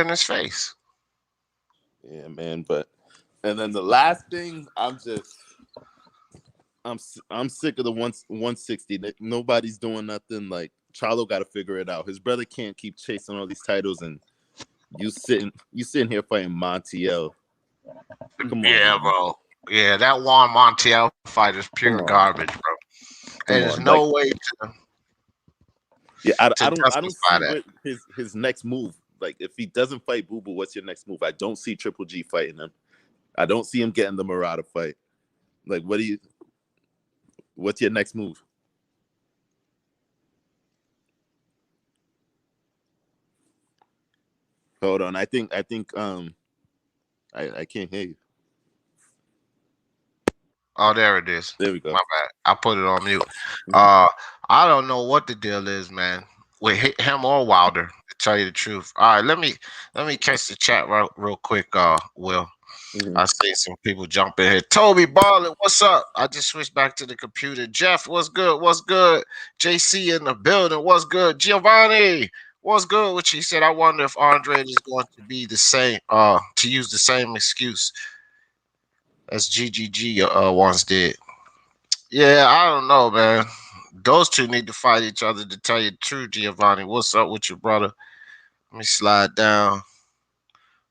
in his face. Yeah, man. And then the last thing, I'm sick of the 160. Nobody's doing nothing. Like, Charlo got to figure it out. His brother can't keep chasing all these titles, and you sitting here fighting Montiel. Come on, man. Bro. Yeah, that Juan Montiel fight is pure garbage, bro. There's no way to. Yeah, I don't see his next move. Like, if he doesn't fight Boo Boo, what's your next move? I don't see Triple G fighting him. I don't see him getting the Murata fight. Like, what's your next move? Hold on. I think I can't hear you. Oh, there it is. There we go. My bad. I put it on mute. I don't know what the deal is, man, with him or Wilder, to tell you the truth. All right, let me catch the chat real quick, Will. I see some people jump in here. Toby Barlett, what's up? I just switched back to the computer. Jeff, what's good? What's good? JC in the building, what's good? Giovanni, What's good? Which he said, I wonder if Andre is going to be the same, to use the same excuse as GGG once did. Yeah, I don't know, man. Those two need to fight each other to tell you the truth, Giovanni. What's up with your brother? Let me slide down.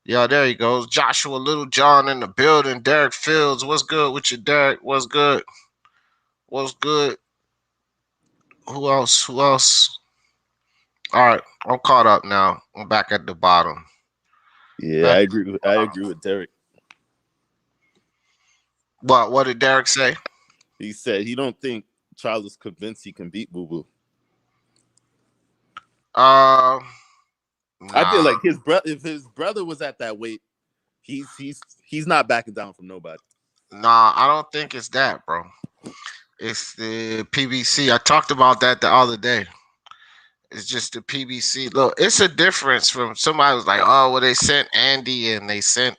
Yeah, there he goes. Joshua Little John in the building. Derek Fields. What's good with you, Derek? What's good? What's good? Who else? Who else? All right, I'm caught up now. I'm back at the bottom. Yeah, Back. I agree with Derek. What? What did Derek say? He said he don't think Charles is convinced he can beat Boo Boo. Uh, I feel nah, like his brother, if his brother was at that weight, he's not backing down from nobody. nah. I don't think it's that, bro. It's the PBC. I talked about that the other day. It's just the PBC. Look, it's a difference from somebody was like, oh, well, they sent Andy and they sent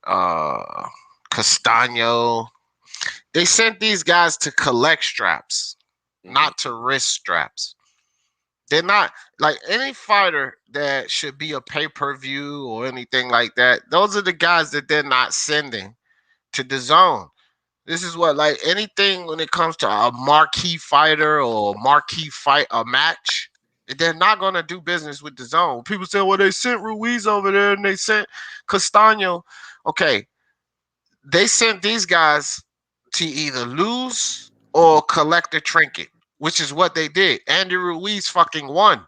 uh Castano. They sent these guys to collect straps, Mhm. not to wrist straps. They're not like any fighter that should be a pay per view or anything like that. Those are the guys that they're not sending to the zone. This is what like anything when it comes to a marquee fighter or marquee fight a match, they're not gonna do business with the zone. People say, well, they sent Ruiz over there and they sent Castano. Okay, they sent these guys to either lose or collect a trinket, which is what they did. Andy Ruiz fucking won.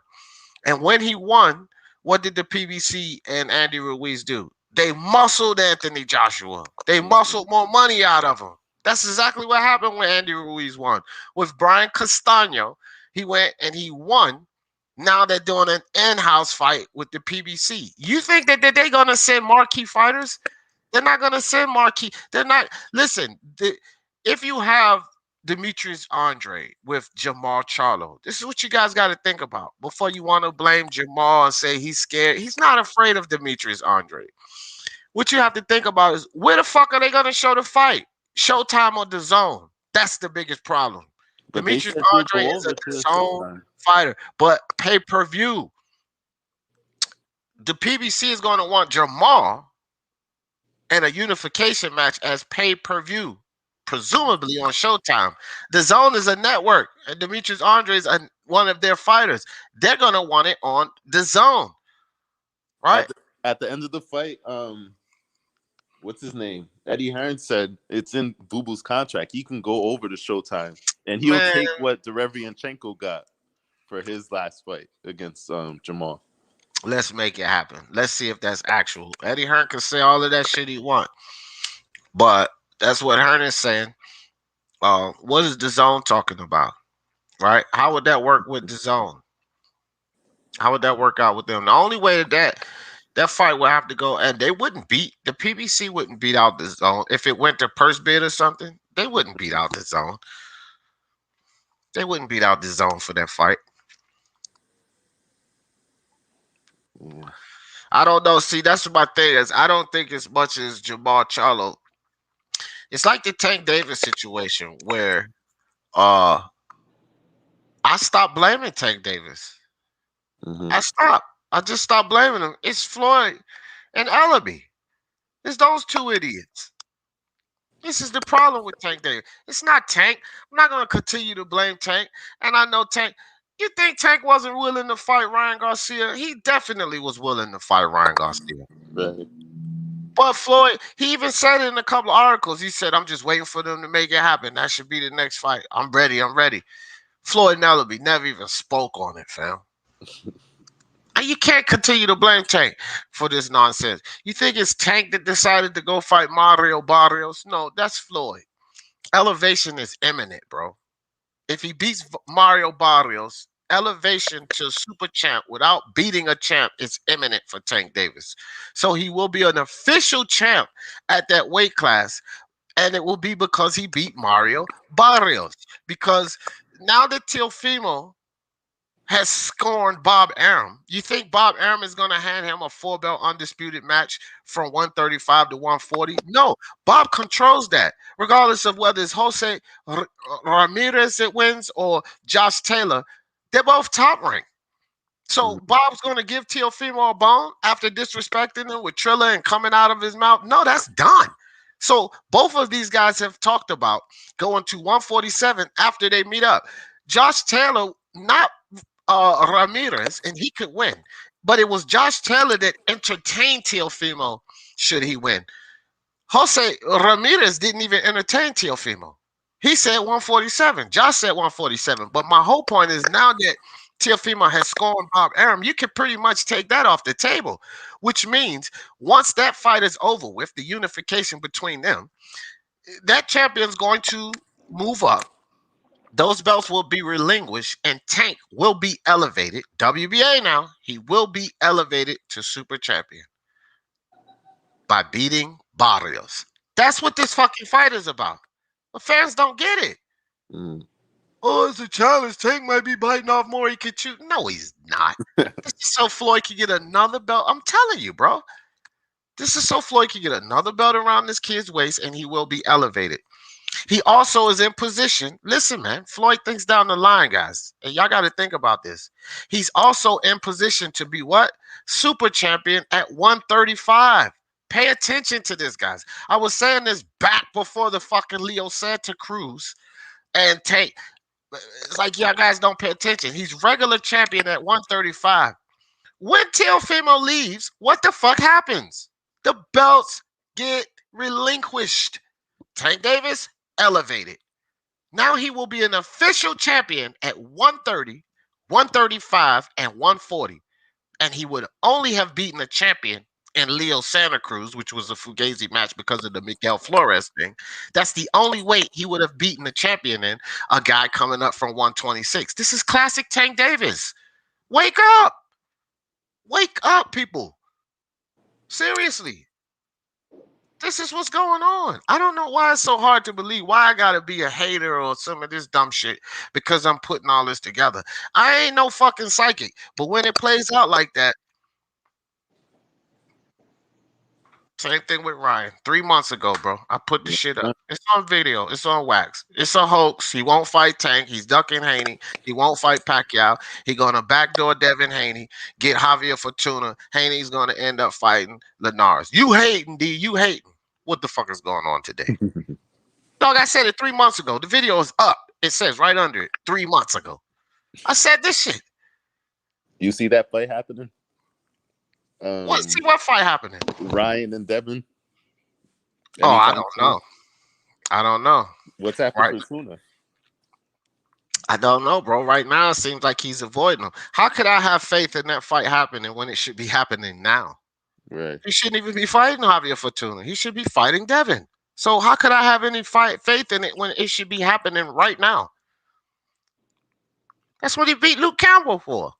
And when he won, what did the PBC and Andy Ruiz do? They muscled Anthony Joshua. They Mhm. muscled more money out of him. That's exactly what happened when Andy Ruiz won. With Brian Castano, he went and he won. Now they're doing an in-house fight with the PBC. You think that they're going to send marquee fighters? They're not gonna send Marquis. They're not. Listen, if you have Demetrius Andre with Jamal Charlo, this is what you guys got to think about before you want to blame Jamal and say he's scared. He's not afraid of Demetrius Andre. What you have to think about is where the fuck are they gonna show the fight? Showtime or the zone? That's the biggest problem. But they Demetrius said he'll Andre go is over a to zone Showtime. fighter, but pay per view. The PBC is going to want Jamal and a unification match as pay per view, presumably on Showtime. The Zone is a network, and Demetrius Andre is one of their fighters. They're gonna want it on the Zone, right? At the end of the fight, what's his name? Eddie Hearn said it's in Boo Boo's contract. He can go over to Showtime, and he'll Man, take what Derevianchenko got for his last fight against Jamal. let's make it happen. Let's see if that's actual. Eddie Hearn can say all of that shit he want, but that's what Hearn is saying. What is the Zone talking about, right? How would that work with the Zone? How would that work out with them? The only way that fight would have to go, and they wouldn't beat the PBC wouldn't beat out the Zone if it went to purse bid or something. They wouldn't beat out the Zone. They wouldn't beat out the Zone for that fight. Yeah. I don't know. See, that's what my thing is. I don't think as much as Jamal Charlo. It's like the Tank Davis situation where uh I stopped blaming Tank Davis. Mm-hmm. I stopped. I just stopped blaming him. It's Floyd and Ellaby. It's those two idiots. This is the problem with Tank Davis. It's not Tank. I'm not going to continue to blame Tank. And I know Tank. You think Tank wasn't willing to fight Ryan Garcia? He definitely was willing to fight Ryan Garcia. Right. But Floyd, he even said it in a couple of articles. He said, I'm just waiting for them to make it happen. That should be the next fight. I'm ready. I'm ready. Floyd Nellaby never even spoke on it, fam. And you can't continue to blame Tank for this nonsense. You think it's Tank that decided to go fight Mario Barrios? No, that's Floyd. Elevation is imminent, bro. If he beats Mario Barrios, elevation to super champ without beating a champ is imminent for Tank Davis. So he will be an official champ at that weight class, and it will be because he beat Mario Barrios. Because now that Teofimo has scorned Bob Arum. You think Bob Arum is going to hand him a four belt undisputed match from 135 to 140? No, Bob controls that, regardless of whether it's Jose Ramirez that wins or Josh Taylor. They're both top ranked. So Bob's going to give Teofimo a bone after disrespecting him with Triller and coming out of his mouth? No, that's done. So both of these guys have talked about going to 147 after they meet up. Josh Taylor, not Ramirez, and he could win. But it was Josh Taylor that entertained Teofimo should he win. Jose Ramirez didn't even entertain Teofimo. He said 147. Josh said 147. But my whole point is now that Teofimo has scorned Bob Arum, you can pretty much take that off the table, which means once that fight is over with, the unification between them, that champion's going to move up. Those belts will be relinquished and Tank will be elevated. WBA now, he will be elevated to super champion by beating Barrios. That's what this fucking fight is about. The fans don't get it. Mm. Oh, it's a challenge. Tank might be biting off more he could chew. No, he's not. This is so Floyd can get another belt. I'm telling you, bro. This is so Floyd can get another belt around this kid's waist and he will be elevated. He also is in position. Listen, man, Floyd thinks down the line, guys. And y'all got to think about this. He's also in position to be what? Super champion at 135. Pay attention to this, guys. I was saying this back before the fucking Leo Santa Cruz and Tank. It's like y'all guys don't pay attention. He's regular champion at 135. When Teofimo leaves, what the fuck happens? The belts get relinquished. Tank Davis elevated. Now he will be an official champion at 130, 135, and 140. And he would only have beaten a champion in Leo Santa Cruz, which was a Fugazi match because of the Miguel Flores thing. That's the only weight he would have beaten a champion in, a guy coming up from 126. This is classic Tank Davis. Wake up. Wake up, people. Seriously. This is what's going on. I don't know why it's so hard to believe. Why I gotta be a hater or some of this dumb shit because I'm putting all this together. I ain't no fucking psychic. But when it plays out like that, same thing with Ryan. 3 months ago, bro. I put the shit up. It's on video. It's on wax. It's a hoax. He won't fight Tank. He's ducking Haney. He won't fight Pacquiao. He gonna backdoor Devin Haney, get Javier Fortuna. Haney's gonna end up fighting Linares. You hating, D. You hating. What the fuck is going on today? Dog, I said it 3 months ago. The video is up. It says right under it, 3 months ago. I said this shit. You see that fight happening? What? See what fight happening? Ryan and Devin. Oh, I don't know. I don't know. What's happening to Tuna? I don't know, bro. Right now, it seems like he's avoiding them. How could I have faith in that fight happening when it should be happening now? Right. He shouldn't even be fighting Javier Fortuna. He should be fighting Devin. So how could I have any faith in it when it should be happening right now? That's what he beat Luke Campbell for.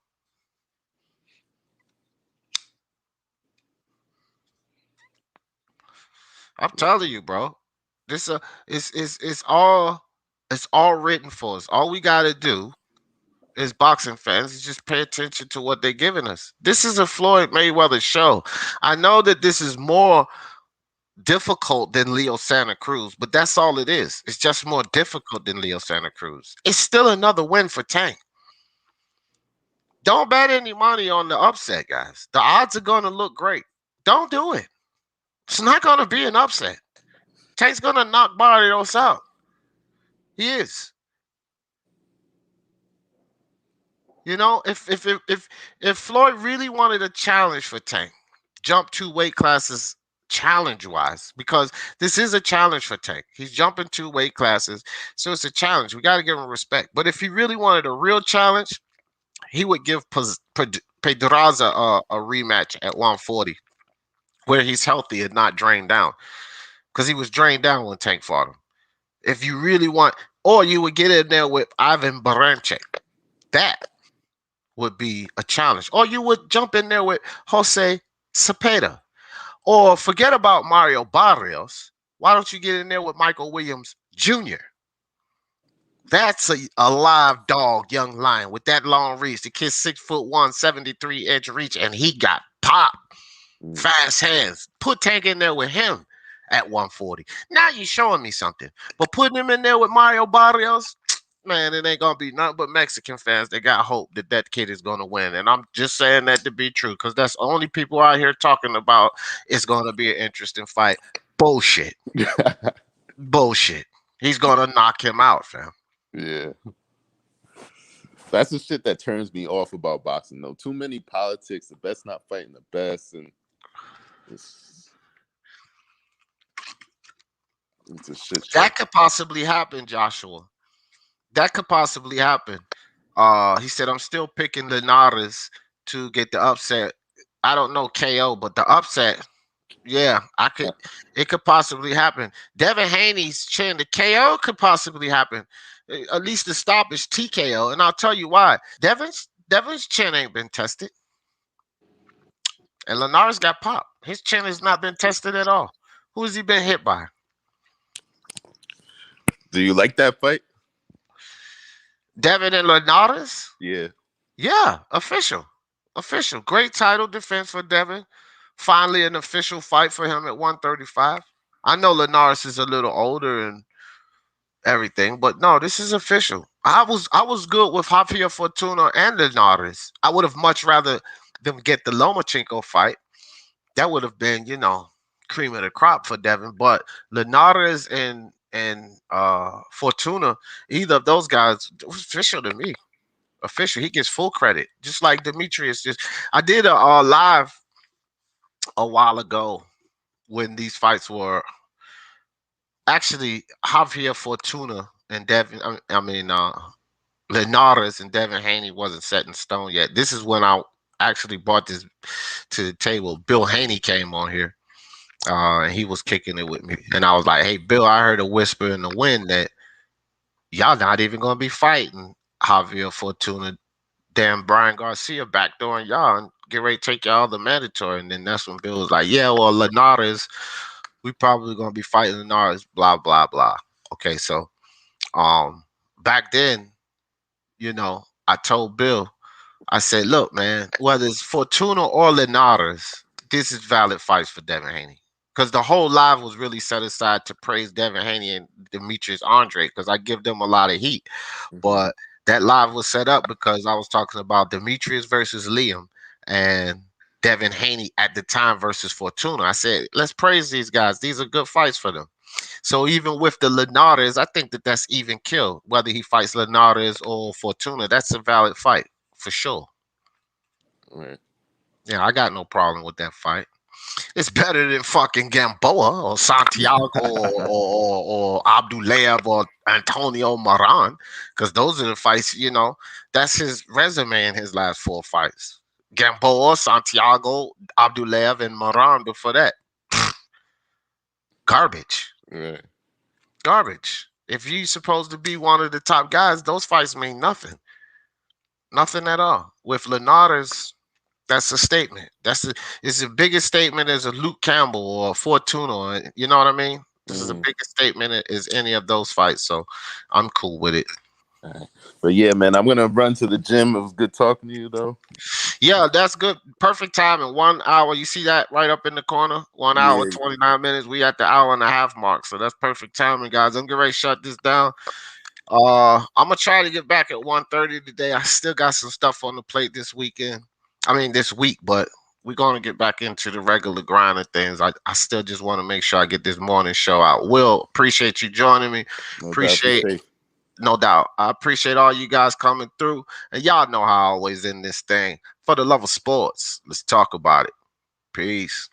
I'm telling you, bro. This it's all written for us. All we gotta do is boxing fans is just pay attention to what they're giving us. This is a Floyd Mayweather show. I know that this is more difficult than Leo Santa Cruz, but that's all it is. It's just more difficult than Leo Santa Cruz. It's still another win for Tank. Don't bet any money on the upset, guys. The odds are going to look great. Don't do it. It's not going to be an upset. Tank's going to knock Barrios out. He is. You know, if Floyd really wanted a challenge for Tank, jump 2 weight classes challenge-wise, because this is a challenge for Tank. He's jumping 2 weight classes, so it's a challenge. We got to give him respect. But if he really wanted a real challenge, he would give Pedraza a rematch at 140, where he's healthy and not drained down, because he was drained down when Tank fought him. If you really want, or you would get in there with Ivan Barancek. That would be a challenge. Or you would jump in there with Jose Cepeda. Or forget about Mario Barrios. Why don't you get in there with Michael Williams Jr.? That's a live dog, young lion with that long reach. The kid's 6'1", 73-inch reach, and he got popped. Fast hands. Put Tank in there with him at 140. Now you're showing me something. But putting him in there with Mario Barrios, man, it ain't gonna be nothing but Mexican fans that got hope that that kid is gonna win. And I'm just saying that to be true because that's only people out here talking about it's gonna be an interesting fight. Bullshit. Bullshit. He's gonna knock him out, fam. Yeah. That's the shit that turns me off about boxing, though. Too many politics, the best not fighting the best, and it's, it's a shit show. That could possibly happen, Joshua. That could possibly happen. He said I'm still picking Linares to get the upset. I don't know KO, but the upset, yeah, I could. It could possibly happen. Devin Haney's chin, the KO could possibly happen. At least the stoppage TKO, and I'll tell you why. Devin's chin ain't been tested, and Linares got popped. His chin has not been tested at all. Who has he been hit by? Do you like that fight? Devin and Linares? Yeah. Yeah, official. Official. Great title defense for Devin. Finally, an official fight for him at 135. I know Linares is a little older and everything, but no, this is official. I was good with Javier Fortuna and Linares. I would have much rather them get the Lomachenko fight. That would have been, cream of the crop for Devin. But Linares and Fortuna, either of those guys, it was official to me. Official. He gets full credit, just like Demetrius. Just I did a live a while ago when these fights were actually Javier Fortuna and Devin. Linares and Devin Haney wasn't set in stone yet. This is when I actually brought this to the table. Bill Haney came on here, and he was kicking it with me, and I was like, "Hey, Bill, I heard a whisper in the wind that y'all not even gonna be fighting Javier Fortuna. Damn, Brian Garcia backdooring y'all and get ready to take y'all the mandatory." And then that's when Bill was like, "Yeah, well, Linares, we probably gonna be fighting Linares, blah blah blah." Okay, so back then, I told Bill, I said, "Look, man, whether it's Fortuna or Linares, this is valid fights for Devin Haney." Because the whole live was really set aside to praise Devin Haney and Demetrius Andre, because I give them a lot of heat. But that live was set up because I was talking about Demetrius versus Liam and Devin Haney at the time versus Fortuna. I said, let's praise these guys. These are good fights for them. So even with the Linares, I think that that's even kill. Whether he fights Linares or Fortuna, that's a valid fight for sure. Right. Yeah, I got no problem with that fight. It's better than fucking Gamboa or Santiago or Abdulayev or Antonio Moran, because those are the fights, that's his resume in his last four fights. Gamboa, Santiago, Abdulayev, and Moran before that. Garbage. Right. Garbage. If you're supposed to be one of the top guys, those fights mean nothing. Nothing at all. With Linares, that's a statement. It's the biggest statement as a Luke Campbell or a Fortuna. You know what I mean? This is the biggest statement as any of those fights. So I'm cool with it. Right. But yeah, man, I'm gonna run to the gym. It was good talking to you, though. Yeah, that's good. Perfect time in 1 hour. You see that right up in the corner? 1 hour, Yeah. 29 minutes. We at the hour and a half mark. So that's perfect timing, guys. I'm getting ready to shut this down. I'm gonna try to get back at 1:30 today. I still got some stuff on the plate this weekend. I mean this week, but we're gonna get back into the regular grind of things. I still just want to make sure I get this morning show out. Will, appreciate you joining me. Appreciate, no doubt. I appreciate all you guys coming through. And y'all know how I always end this thing. For the love of sports, let's talk about it. Peace.